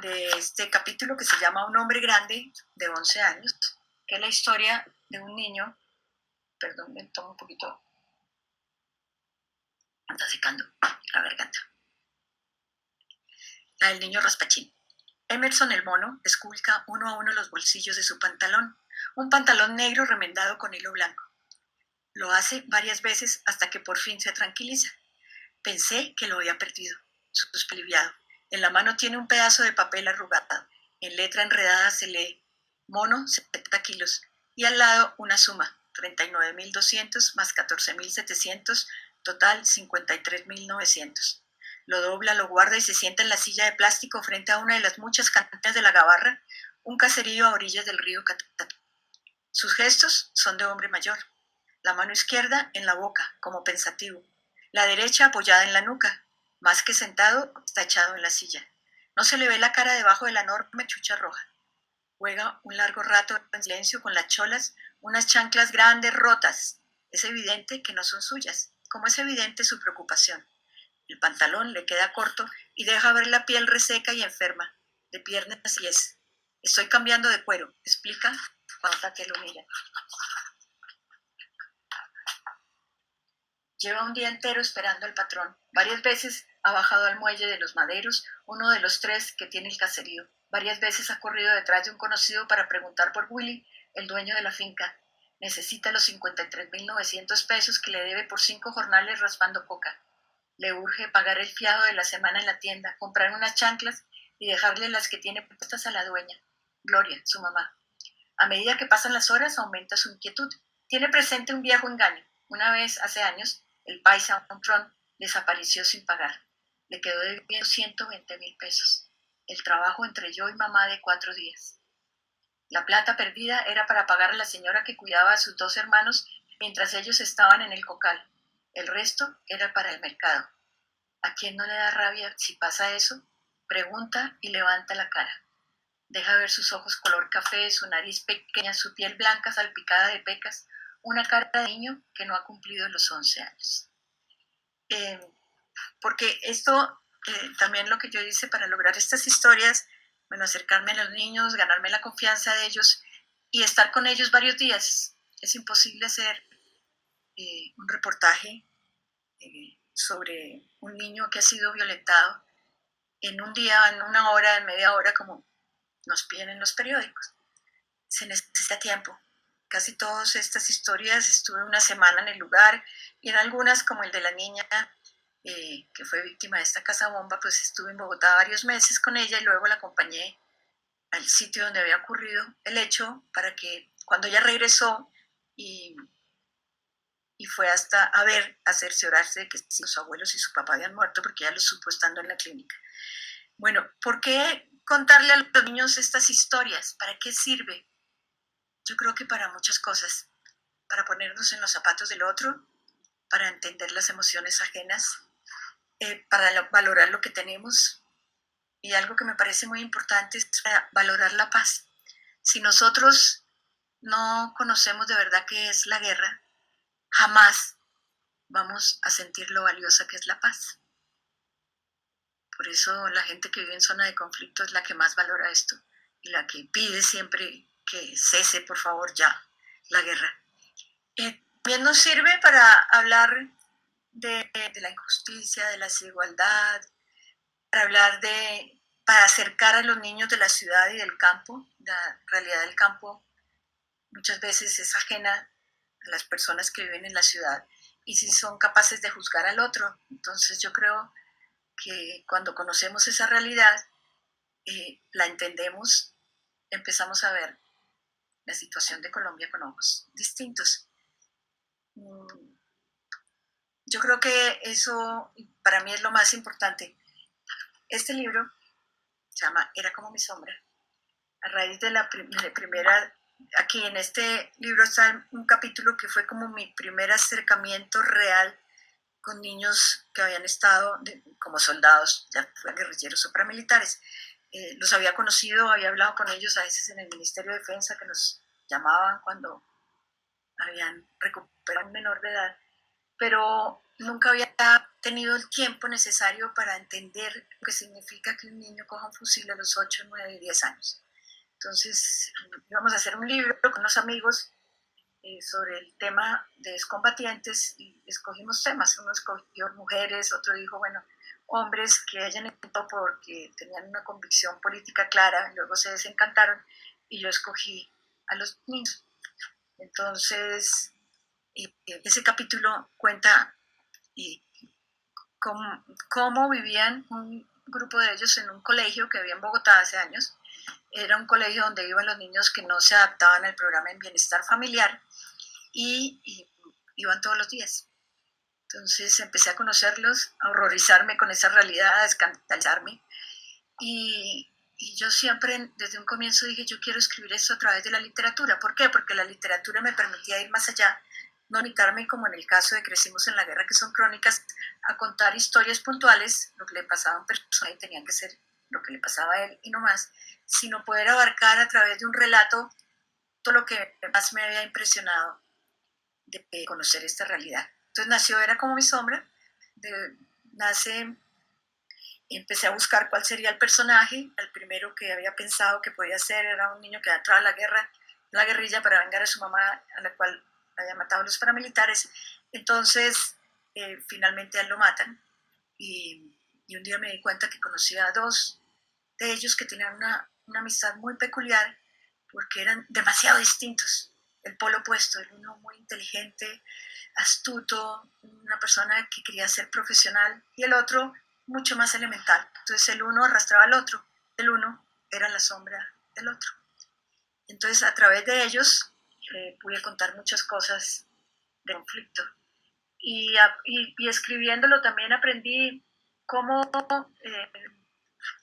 de este capítulo que se llama Un hombre grande de 11 años, que es la historia de un niño. Perdón, me tomo un poquito, anda secando la garganta. La del niño raspachín. Emerson el mono esculca uno a uno los bolsillos de su pantalón, un pantalón negro remendado con hilo blanco. Lo hace varias veces hasta que por fin se tranquiliza. Pensé que lo había perdido, suspiró aliviado. En la mano tiene un pedazo de papel arrugado. En letra enredada se lee: mono, 70 kilos. Y al lado una suma: 39.200 más 14.700, total 53.900. Lo dobla, lo guarda y se sienta en la silla de plástico frente a una de las muchas cantinas de la Gabarra, un caserío a orillas del río Catatumbo. Sus gestos son de hombre mayor. La mano izquierda en la boca, como pensativo. La derecha apoyada en la nuca. Más que sentado, está echado en la silla. No se le ve la cara debajo de la enorme chucha roja. Juega un largo rato en silencio con las cholas, unas chanclas grandes rotas. Es evidente que no son suyas, como es evidente su preocupación. El pantalón le queda corto y deja ver la piel reseca y enferma, de piernas y pies. Estoy cambiando de cuero, explica cuando que lo mira. Lleva un día entero esperando al patrón. Varias veces ha bajado al muelle de los Maderos, uno de los 3 que tiene el caserío. Varias veces ha corrido detrás de un conocido para preguntar por Willy, el dueño de la finca. Necesita los 53.900 pesos que le debe por 5 jornales raspando coca. Le urge pagar el fiado de la semana en la tienda, comprar unas chanclas y dejarle las que tiene puestas a la dueña, Gloria, su mamá. A medida que pasan las horas, aumenta su inquietud. Tiene presente un viejo engaño. Una vez, hace años, el paisa Montrón desapareció sin pagar. Le quedó debiendo 120.000 pesos. El trabajo entre yo y mamá de 4 días. La plata perdida era para pagar a la señora que cuidaba a sus 2 hermanos mientras ellos estaban en el cocal. El resto era para el mercado. ¿A quién no le da rabia si pasa eso? Pregunta y levanta la cara. Deja ver sus ojos color café, su nariz pequeña, su piel blanca salpicada de pecas, una cara de niño que no ha cumplido los 11 años. Porque esto, también lo que yo hice para lograr estas historias, bueno, acercarme a los niños, ganarme la confianza de ellos y estar con ellos varios días. Es imposible hacer un reportaje sobre un niño que ha sido violentado en un día, en una hora, en media hora, como nos piden en los periódicos. Se necesita tiempo. Casi todas estas historias estuve una semana en el lugar y en algunas, como el de la niña que fue víctima de esta casa bomba, pues estuve en Bogotá varios meses con ella y luego la acompañé al sitio donde había ocurrido el hecho para que cuando ella regresó y fue hasta a ver, a cerciorarse de que sus abuelos y su papá habían muerto porque ella lo supo estando en la clínica. Bueno, ¿por qué contarle a los niños estas historias? ¿Para qué sirve? Yo creo que para muchas cosas, para ponernos en los zapatos del otro, para entender las emociones ajenas, para valorar lo que tenemos, y algo que me parece muy importante es valorar la paz. Si nosotros no conocemos de verdad qué es la guerra, jamás vamos a sentir lo valiosa que es la paz. Por eso la gente que vive en zona de conflicto es la que más valora esto y la que pide siempre que cese, por favor, ya la guerra. También nos sirve para hablar de la injusticia, de la desigualdad, para acercar a los niños de la ciudad y del campo. La realidad del campo muchas veces es ajena a las personas que viven en la ciudad y si son capaces de juzgar al otro. Entonces yo creo que cuando conocemos esa realidad, la entendemos, empezamos a ver la situación de Colombia con ojos distintos. Yo creo que eso para mí es lo más importante. Este libro se llama Era como mi sombra. A raíz de la primera, aquí en este libro está un capítulo que fue como mi primer acercamiento real con niños que habían estado como soldados, ya fueran guerrilleros o paramilitares. Los había conocido, había hablado con ellos a veces en el Ministerio de Defensa, que nos llamaban cuando habían recuperado a un menor de edad, pero nunca había tenido el tiempo necesario para entender lo que significa que un niño coja un fusil a los 8, 9 y 10 años. Entonces íbamos a hacer un libro con unos amigos sobre el tema de excombatientes y escogimos temas. Uno escogió mujeres, otro dijo, bueno, hombres que hayan entrado porque tenían una convicción política clara, y luego se desencantaron, y yo escogí a los niños. Entonces, ese capítulo cuenta cómo vivían un grupo de ellos en un colegio que había en Bogotá hace años. Era un colegio donde iban los niños que no se adaptaban al programa en bienestar familiar y iban todos los días. Entonces empecé a conocerlos, a horrorizarme con esa realidad, a escandalizarme. Y yo siempre, desde un comienzo, dije, yo quiero escribir esto a través de la literatura. ¿Por qué? Porque la literatura me permitía ir más allá, no limitarme, como en el caso de Crecimos en la Guerra, que son crónicas, a contar historias puntuales, lo que le pasaba a un personaje tenían que ser lo que le pasaba a él y no más, sino poder abarcar a través de un relato todo lo que más me había impresionado de conocer esta realidad. Entonces nació Era como mi sombra, empecé a buscar cuál sería el personaje. El primero que había pensado que podía ser era un niño que entraba a la guerrilla para vengar a su mamá, a la cual había matado a los paramilitares. Entonces, finalmente a él lo matan y un día me di cuenta que conocía a dos de ellos que tenían una amistad muy peculiar porque eran demasiado distintos. El polo opuesto, el uno muy inteligente, astuto, una persona que quería ser profesional, y el otro mucho más elemental. Entonces el uno arrastraba al otro, el uno era la sombra del otro. Entonces a través de ellos pude contar muchas cosas de conflicto. Y escribiéndolo también aprendí cómo, eh,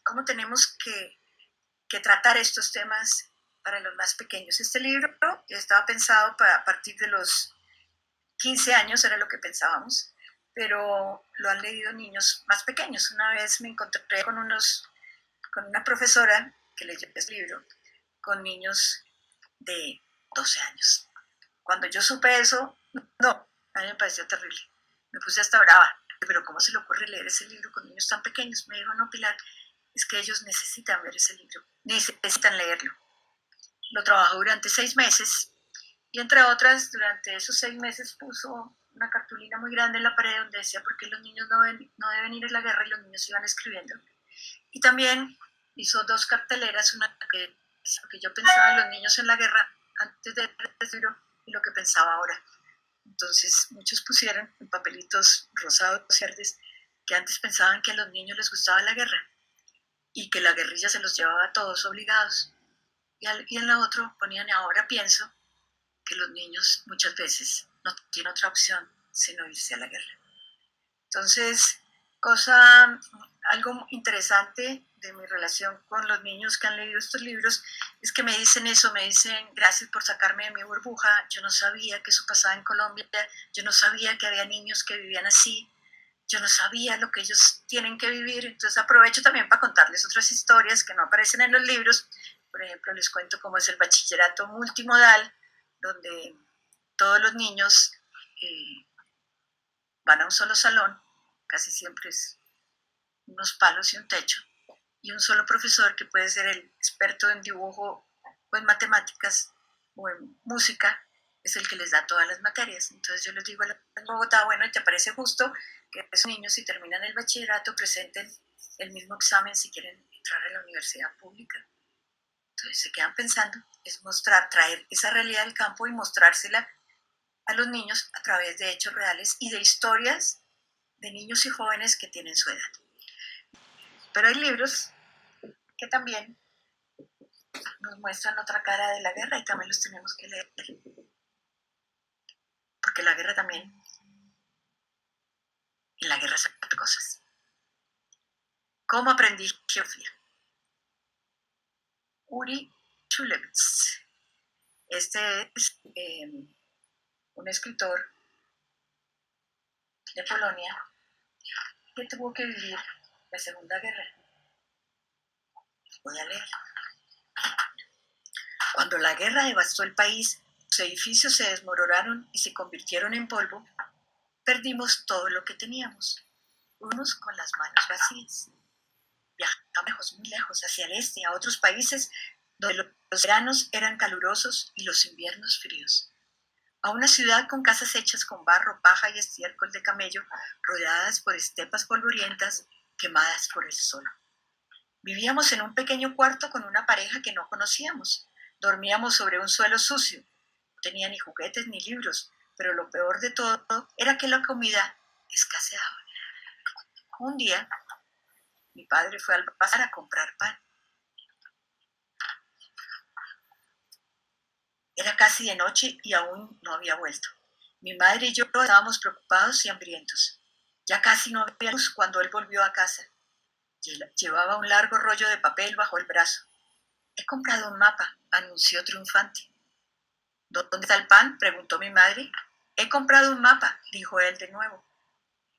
cómo tenemos que tratar estos temas para los más pequeños. Este libro estaba pensado para a partir de los 15 años, era lo que pensábamos, pero lo han leído niños más pequeños. Una vez me encontré con una profesora que leyó este libro con niños de 12 años. Cuando yo supe eso, no, a mí me pareció terrible. Me puse hasta brava. Pero ¿cómo se le ocurre leer ese libro con niños tan pequeños? Me dijo, no, Pilar, es que ellos necesitan ver ese libro, necesitan leerlo. Lo trabajó durante 6 meses y entre otras, durante esos 6 meses puso una cartulina muy grande en la pared donde decía por qué los niños no deben ir a la guerra, y los niños iban escribiendo. Y también hizo 2 carteleras, una que lo que yo pensaba de los niños en la guerra antes de libro y lo que pensaba ahora. Entonces muchos pusieron en papelitos rosados y verdes que antes pensaban que a los niños les gustaba la guerra y que la guerrilla se los llevaba a todos obligados. Y en la otra ponían ahora pienso que los niños muchas veces no tienen otra opción sino irse a la guerra. Entonces, algo interesante de mi relación con los niños que han leído estos libros es que me dicen eso, me dicen gracias por sacarme de mi burbuja, yo no sabía que eso pasaba en Colombia, yo no sabía que había niños que vivían así, yo no sabía lo que ellos tienen que vivir. Entonces aprovecho también para contarles otras historias que no aparecen en los libros. Por ejemplo, les cuento cómo es el bachillerato multimodal, donde todos los niños van a un solo salón, casi siempre es unos palos y un techo, y un solo profesor que puede ser el experto en dibujo o en matemáticas o en música, es el que les da todas las materias. Entonces yo les digo en Bogotá, bueno, ¿y te parece justo que esos niños, si terminan el bachillerato, presenten el mismo examen si quieren entrar a la universidad pública? Entonces se quedan pensando, es traer esa realidad del campo y mostrársela a los niños a través de hechos reales y de historias de niños y jóvenes que tienen su edad. Pero hay libros que también nos muestran otra cara de la guerra y también los tenemos que leer, porque la guerra también, en la guerra se aprenden cosas. ¿Cómo aprendí geografía? Uri Chulevitz. Este es un escritor de Polonia, que tuvo que vivir la Segunda Guerra. Voy a leer. Cuando la guerra devastó el país, los edificios se desmoronaron y se convirtieron en polvo, perdimos todo lo que teníamos. Unos con las manos vacías. Viajamos lejos, muy lejos, hacia el este, a otros países donde los veranos eran calurosos y los inviernos fríos. A una ciudad con casas hechas con barro, paja y estiércol de camello, rodeadas por estepas polvorientas, quemadas por el sol. Vivíamos en un pequeño cuarto con una pareja que no conocíamos. Dormíamos sobre un suelo sucio. No tenía ni juguetes ni libros, pero lo peor de todo era que la comida escaseaba. Un día, mi padre fue al bazar a comprar pan. Era casi de noche y aún no había vuelto. Mi madre y yo estábamos preocupados y hambrientos. Ya casi no había luz cuando él volvió a casa. Llevaba un largo rollo de papel bajo el brazo. He comprado un mapa, anunció triunfante. ¿Dónde está el pan?, preguntó mi madre. He comprado un mapa, dijo él de nuevo.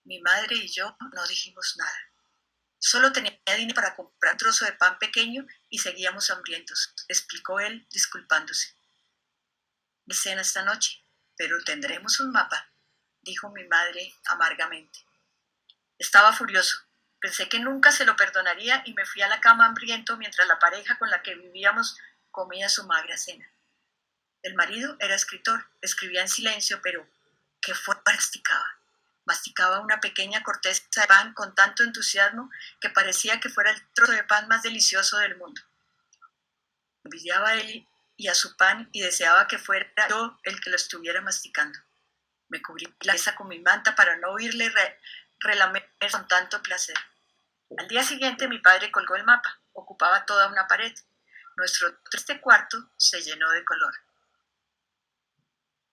Mi madre y yo no dijimos nada. Solo tenía dinero para comprar un trozo de pan pequeño y seguíamos hambrientos, explicó él, disculpándose. Mi cena esta noche, pero tendremos un mapa, dijo mi madre amargamente. Estaba furioso. Pensé que nunca se lo perdonaría y me fui a la cama hambriento mientras la pareja con la que vivíamos comía su magra cena. El marido era escritor, escribía en silencio, pero qué fuerte masticaba. Masticaba una pequeña corteza de pan con tanto entusiasmo que parecía que fuera el trozo de pan más delicioso del mundo. Envidiaba a él y a su pan y deseaba que fuera yo el que lo estuviera masticando. Me cubrí la cabeza con mi manta para no oírle relamer con tanto placer. Al día siguiente mi padre colgó el mapa. Ocupaba toda una pared. Nuestro triste cuarto se llenó de color.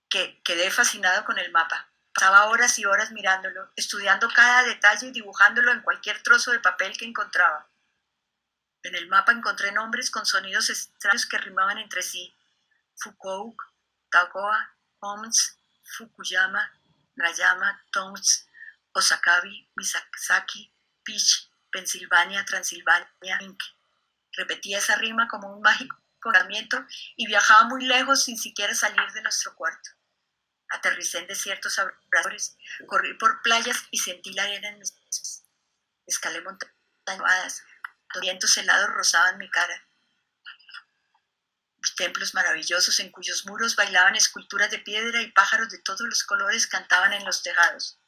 Quedé fascinado con el mapa. Pasaba horas y horas mirándolo, estudiando cada detalle y dibujándolo en cualquier trozo de papel que encontraba. En el mapa encontré nombres con sonidos extraños que rimaban entre sí. Fukuoka, Tagoa, Homs, Fukuyama, Narayama, Tomsk, Osakabi, Misaki, Pich, Pensilvania, Transilvania, Inc. Repetía esa rima como un mágico encantamiento y viajaba muy lejos sin siquiera salir de nuestro cuarto. Aterricé en desiertos abrasadores, corrí por playas y sentí la arena en mis pies. Escalé montañas nevadas, los vientos helados rozaban mi cara. Vi templos maravillosos en cuyos muros bailaban esculturas de piedra y pájaros de todos los colores cantaban en los tejados.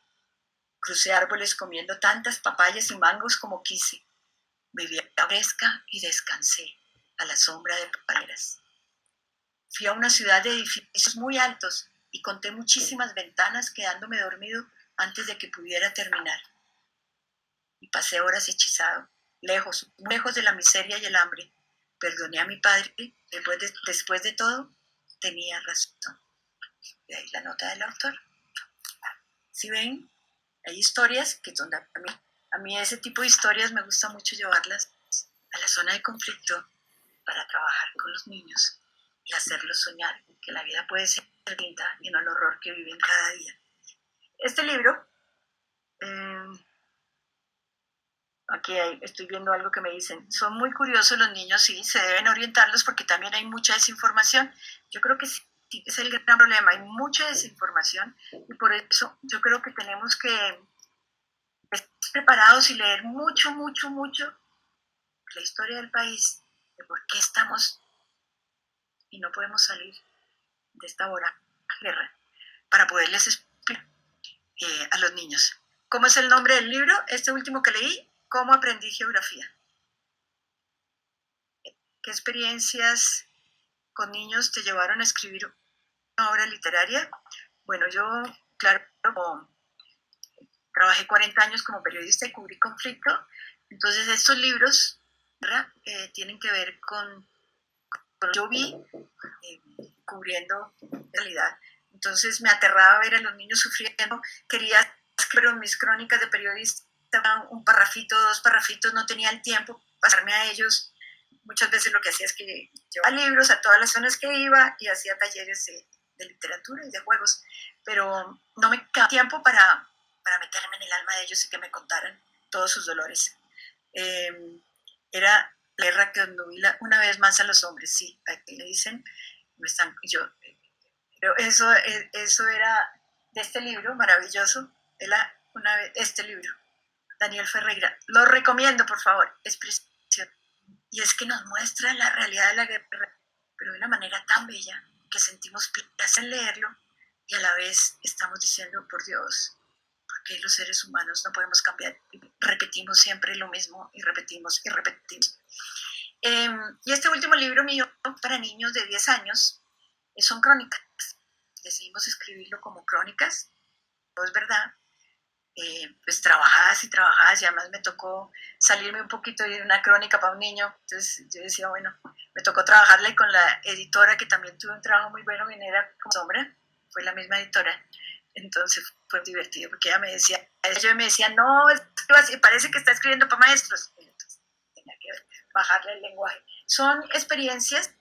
Crucé árboles comiendo tantas papayas y mangos como quise. Bebí agua fresca y descansé a la sombra de papayeras. Fui a una ciudad de edificios muy altos y conté muchísimas ventanas quedándome dormido antes de que pudiera terminar. Y pasé horas hechizado, lejos, muy lejos de la miseria y el hambre. Perdoné a mi padre, después de todo, tenía razón. Y ahí la nota del autor. ¿Sí ven? Hay historias que son a mí ese tipo de historias me gusta mucho llevarlas a la zona de conflicto para trabajar con los niños y hacerlos soñar que la vida puede ser linda y no el horror que viven cada día. Este libro, aquí estoy viendo algo que me dicen, son muy curiosos los niños, sí, se deben orientarlos porque también hay mucha desinformación. Yo creo que sí, es el gran problema, hay mucha desinformación y por eso yo creo que tenemos que estar preparados y leer mucho la historia del país, de por qué estamos y no podemos salir de esta guerra, para poderles explicar a los niños. ¿Cómo es el nombre del libro? Este último que leí, ¿Cómo aprendí geografía? ¿Qué experiencias con niños te llevaron a escribir una obra literaria? Bueno, yo, claro, trabajé 40 años como periodista y cubrí conflicto, entonces estos libros tienen que ver con lo que yo vi cubriendo realidad. Entonces me aterraba ver a los niños sufriendo, quería escribir mis crónicas de periodista, un parrafito, 2 parrafitos, no tenía el tiempo para pasarme a ellos. Muchas veces lo que hacía es que llevaba libros a todas las zonas que iba y hacía talleres de literatura y de juegos, pero no me quedaba tiempo para para meterme en el alma de ellos y que me contaran todos sus dolores. Era la guerra que obnubila una vez más a los hombres, sí, aquí le dicen, pero eso era de este libro maravilloso, este libro, Daniel Ferreira. Lo recomiendo, por favor, es precioso. Y es que nos muestra la realidad de la guerra, pero de una manera tan bella que sentimos placer en leerlo y a la vez estamos diciendo, por Dios, ¿por qué los seres humanos no podemos cambiar? Repetimos siempre lo mismo y repetimos y repetimos. Y este último libro mío para niños de 10 años son crónicas. Decidimos escribirlo como crónicas, no es verdad. Pues trabajadas y trabajadas, y además me tocó salirme un poquito de una crónica para un niño, entonces yo decía, bueno, me tocó trabajarle con la editora, que también tuvo un trabajo muy bueno, que era como sombra, fue la misma editora, entonces fue divertido, porque ella me decía, no, parece que está escribiendo para maestros, entonces tenía que bajarle el lenguaje. Son experiencias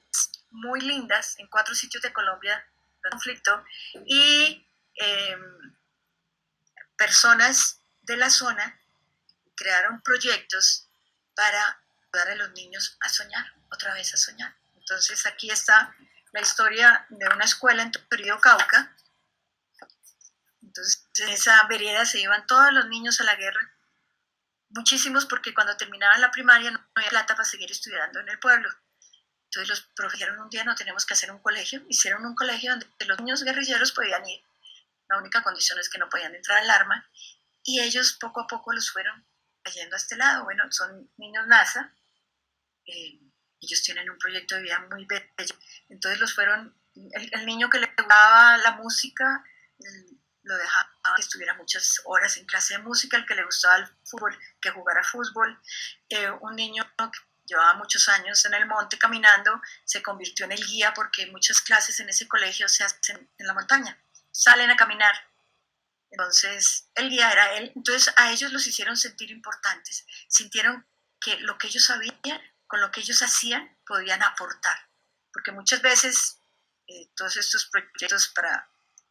muy lindas en 4 sitios de Colombia, conflicto, y personas de la zona crearon proyectos para ayudar a los niños a soñar, otra vez a soñar. Entonces aquí está la historia de una escuela en Torrijos, Cauca. Entonces en esa vereda se iban todos los niños a la guerra, muchísimos, porque cuando terminaban la primaria no había plata para seguir estudiando en el pueblo. Entonces los profesores dijeron un día, no, tenemos que hacer un colegio. Hicieron un colegio donde los niños guerrilleros podían ir. La única condición es que no podían entrar al arma. Y ellos poco a poco los fueron trayendo a este lado. Bueno, son niños NASA, ellos tienen un proyecto de vida muy bello. Entonces los fueron, el niño que le gustaba la música, lo dejaba que estuviera muchas horas en clase de música, el que le gustaba el fútbol, que jugara fútbol. Un niño que llevaba muchos años en el monte caminando, se convirtió en el guía, porque muchas clases en ese colegio se hacen en la montaña, salen a caminar. Entonces, el guía era él. Entonces, a ellos los hicieron sentir importantes. Sintieron que lo que ellos sabían, con lo que ellos hacían, podían aportar. Porque muchas veces todos estos proyectos para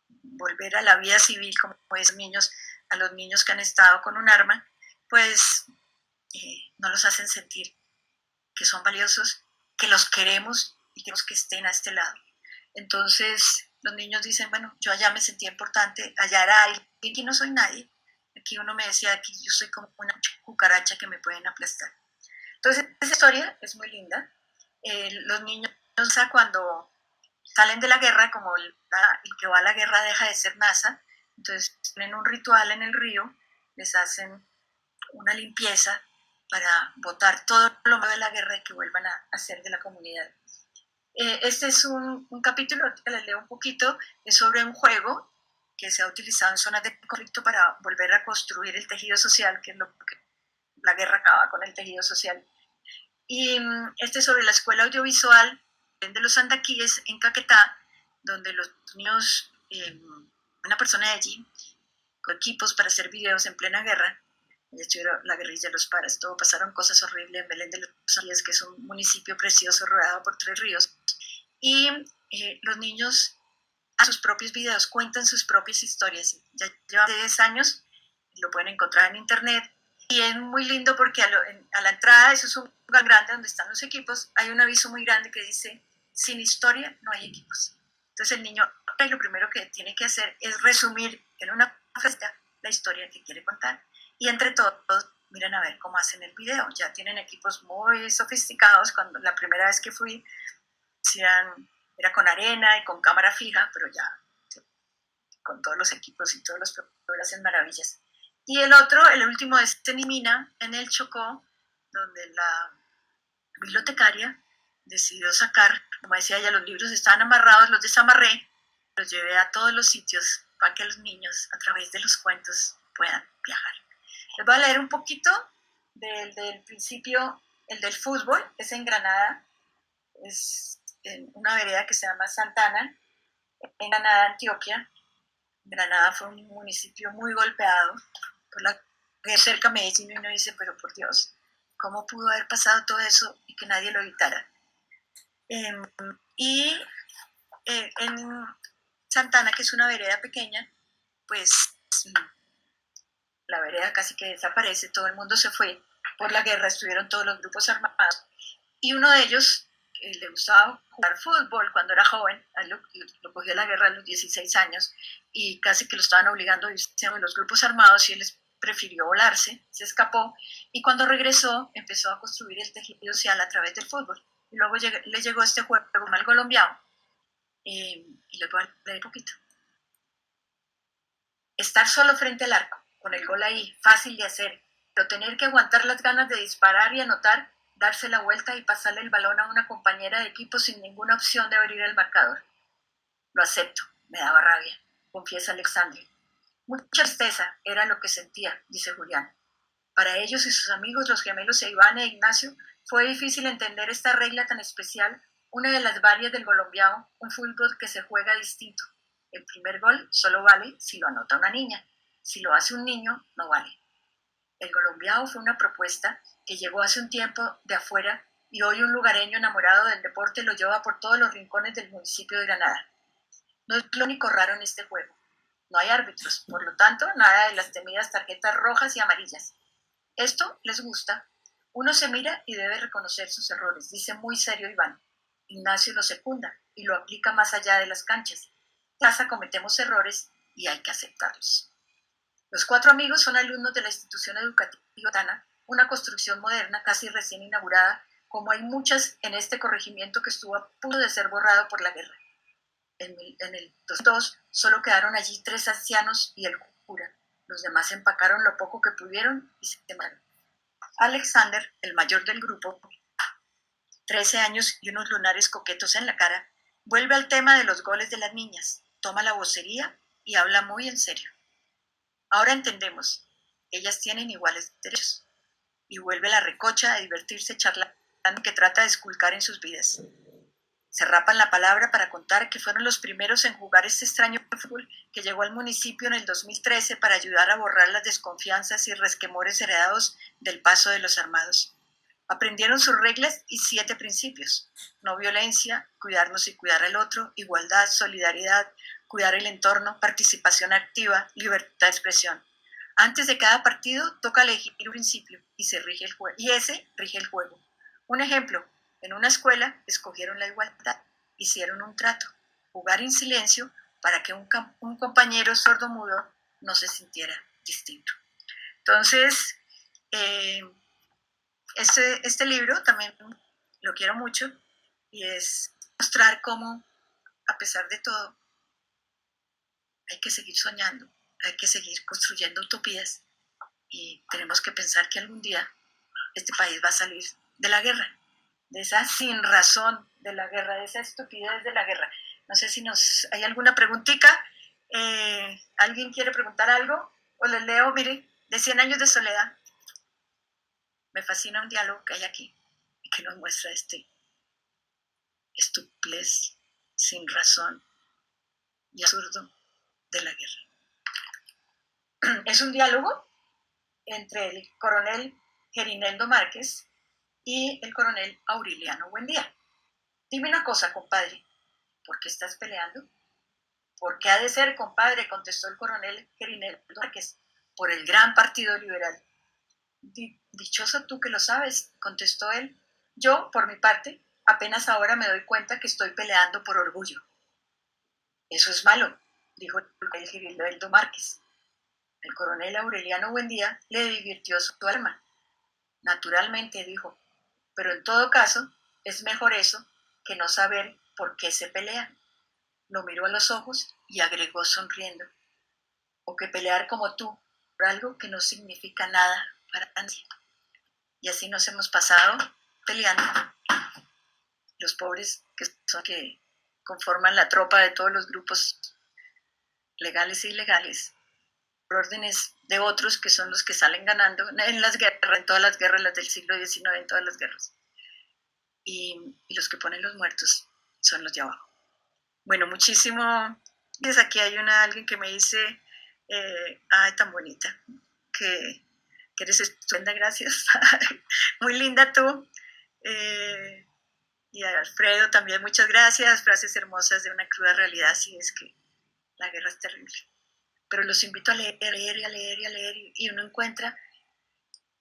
volver a la vida civil, como es niños, a los niños que han estado con un arma, pues no los hacen sentir que son valiosos, que los queremos y queremos que estén a este lado. Entonces, los niños dicen, bueno, yo allá me sentía importante, allá era alguien, aquí no soy nadie. Aquí uno me decía, aquí yo soy como una cucaracha que me pueden aplastar. Entonces, esa historia es muy linda. Los niños, cuando salen de la guerra, como el que va a la guerra deja de ser NASA, entonces tienen un ritual en el río, les hacen una limpieza para botar todo lo malo de la guerra y que vuelvan a hacer de la comunidad. Este es un capítulo que les leo un poquito, es sobre un juego que se ha utilizado en zonas de conflicto para volver a construir el tejido social, que es lo que la guerra acaba con el tejido social. Y este es sobre la escuela audiovisual de los Andaquíes en Caquetá, donde los niños, una persona de allí, con equipos para hacer videos en plena guerra, estuvieron la guerrilla de los paras, todo pasaron cosas horribles en Belén de los Ríos, que es un municipio precioso rodeado por 3 ríos, y los niños a sus propios videos cuentan sus propias historias. Ya llevan 10 años, lo pueden encontrar en internet, y es muy lindo porque a la entrada, eso es un lugar grande donde están los equipos, hay un aviso muy grande que dice, sin historia no hay equipos. Entonces el niño lo primero que tiene que hacer es resumir en una frase la historia que quiere contar. Y entre todos, miren a ver cómo hacen el video. Ya tienen equipos muy sofisticados. Cuando la primera vez que fui, era con arena y con cámara fija, pero ya con todos los equipos y todos los profesores hacen maravillas. Y el último es en Mina, en el Chocó, donde la bibliotecaria decidió sacar, como decía ella, los libros estaban amarrados, los desamarré, los llevé a todos los sitios para que los niños, a través de los cuentos, puedan viajar. Les voy a leer un poquito del principio, el del fútbol, es en Granada, es en una vereda que se llama Santana, en Granada, Antioquia. Granada fue un municipio muy golpeado por la guerra cerca de Medellín, y uno dice, pero por Dios, ¿cómo pudo haber pasado todo eso y que nadie lo evitara? Y en Santana, que es una vereda pequeña, pues la vereda casi que desaparece, todo el mundo se fue por la guerra, estuvieron todos los grupos armados, y uno de ellos le gustaba jugar fútbol cuando era joven, lo cogió la guerra a los 16 años, y casi que lo estaban obligando a irse a los grupos armados, y él prefirió volarse, se escapó, y cuando regresó empezó a construir el tejido social a través del fútbol. Y luego le llegó este juego mal colombiano, y le voy a leer un poquito. Estar solo frente al arco, con el gol ahí, fácil de hacer, pero tener que aguantar las ganas de disparar y anotar, darse la vuelta y pasarle el balón a una compañera de equipo sin ninguna opción de abrir el marcador. Lo acepto, me daba rabia, confiesa Alexandre. Mucha tristeza era lo que sentía, dice Julián. Para ellos y sus amigos, los gemelos Iván e Ignacio, fue difícil entender esta regla tan especial, una de las varias del colombiano, un fútbol que se juega distinto. El primer gol solo vale si lo anota una niña. Si lo hace un niño, no vale. El colombiano fue una propuesta que llegó hace un tiempo de afuera y hoy un lugareño enamorado del deporte lo lleva por todos los rincones del municipio de Granada. No es lo único raro en este juego. No hay árbitros, por lo tanto, nada de las temidas tarjetas rojas y amarillas. Esto les gusta. Uno se mira y debe reconocer sus errores, dice muy serio Iván. Ignacio lo secunda y lo aplica más allá de las canchas. En casa cometemos errores y hay que aceptarlos. Los 4 amigos son alumnos de la institución educativa Tana, una construcción moderna casi recién inaugurada, como hay muchas en este corregimiento que estuvo a punto de ser borrado por la guerra. En el 2002 solo quedaron allí 3 ancianos y el cura. Los demás empacaron lo poco que pudieron y se quemaron. Alexander, el mayor del grupo, 13 años y unos lunares coquetos en la cara, vuelve al tema de los goles de las niñas, toma la vocería y habla muy en serio. Ahora entendemos, ellas tienen iguales derechos. Y vuelve la recocha a divertirse charlando que trata de esculcar en sus vidas. Se rapan la palabra para contar que fueron los primeros en jugar este extraño fútbol que llegó al municipio en el 2013 para ayudar a borrar las desconfianzas y resquemores heredados del paso de los armados. Aprendieron sus reglas y 7 principios: no violencia, cuidarnos y cuidar al otro, igualdad, solidaridad, cuidar el entorno, participación activa, libertad de expresión. Antes de cada partido toca elegir un principio y ese rige el juego. Un ejemplo: en una escuela escogieron la igualdad, hicieron un trato, jugar en silencio para que un compañero sordomudo no se sintiera distinto. Entonces, este libro también lo quiero mucho y es mostrar cómo, a pesar de todo, hay que seguir soñando, hay que seguir construyendo utopías y tenemos que pensar que algún día este país va a salir de la guerra, de esa sin razón de la guerra, de esa estupidez de la guerra. No sé si hay alguna preguntita. ¿Alguien quiere preguntar algo? O les leo, mire, de 100 años de soledad. Me fascina un diálogo que hay aquí y que nos muestra este estupidez sin razón y absurdo de la guerra. Es un diálogo entre el coronel Gerineldo Márquez y el coronel Aureliano Buendía. Dime una cosa, compadre, ¿por qué estás peleando? ¿Por qué ha de ser, compadre?, contestó el coronel Gerineldo Márquez. Por el gran partido liberal. Dichoso tú que lo sabes, contestó él. Yo, por mi parte, apenas ahora me doy cuenta que estoy peleando por orgullo. Eso es malo, dijo el Gerineldo Márquez. El coronel Aureliano Buendía le divirtió su alma. Naturalmente, dijo, pero en todo caso, es mejor eso que no saber por qué se pelean. Lo miró a los ojos y agregó sonriendo. O que pelear como tú por algo que no significa nada para nadie. Y así nos hemos pasado peleando. Los pobres que conforman la tropa de todos los grupos legales e ilegales, por órdenes de otros que son los que salen ganando en las guerras, en todas las guerras, las del siglo XIX, en todas las guerras. Y los que ponen los muertos son los de abajo. Bueno, muchísimo. Desde aquí hay alguien que me dice, ay, tan bonita, que eres estupenda, gracias. Muy linda tú. Y a Alfredo también, muchas gracias. Frases hermosas de una cruda realidad, si es que la guerra es terrible. pero los invito a leer, y uno encuentra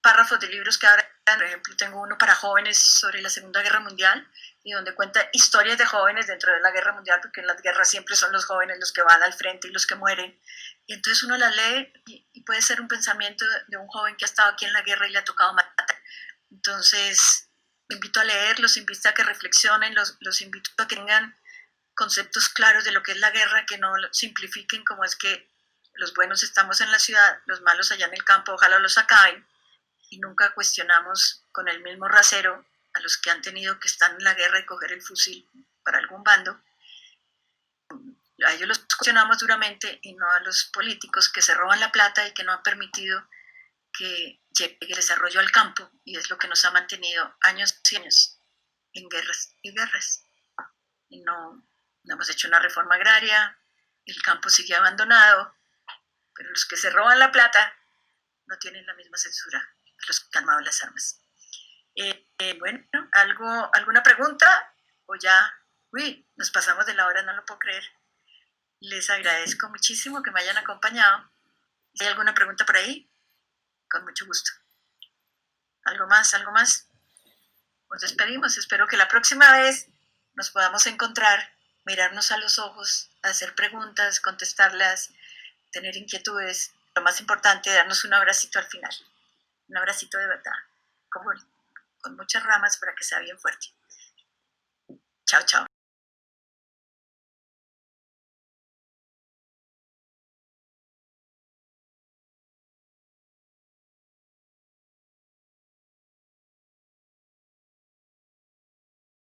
párrafos de libros que ahora, por ejemplo, tengo uno para jóvenes sobre la Segunda Guerra Mundial, y donde cuenta historias de jóvenes dentro de la Guerra Mundial, porque en las guerras siempre son los jóvenes los que van al frente y los que mueren. Y entonces uno la lee y puede ser un pensamiento de un joven que ha estado aquí en la guerra y le ha tocado matar. Entonces, los invito a leer, los invito a que reflexionen, los invito a que tengan conceptos claros de lo que es la guerra, que no simplifiquen como es que los buenos estamos en la ciudad, los malos allá en el campo, ojalá los acaben, y nunca cuestionamos con el mismo rasero a los que han tenido que estar en la guerra y coger el fusil para algún bando. A ellos los cuestionamos duramente y no a los políticos que se roban la plata y que no han permitido que llegue el desarrollo al campo, y es lo que nos ha mantenido años y años en guerras y guerras. Y no hemos hecho una reforma agraria, el campo sigue abandonado, pero los que se roban la plata no tienen la misma censura que los que han armado las armas. Bueno, ¿alguna pregunta? O ya, nos pasamos de la hora, no lo puedo creer. Les agradezco muchísimo que me hayan acompañado. ¿Hay alguna pregunta por ahí? Con mucho gusto. ¿Algo más? ¿Algo más? Nos despedimos. Espero que la próxima vez nos podamos encontrar, mirarnos a los ojos, hacer preguntas, contestarlas, tener inquietudes. Lo más importante, darnos un abracito al final. Un abracito de verdad, con muchas ramas para que sea bien fuerte. Chao, chao.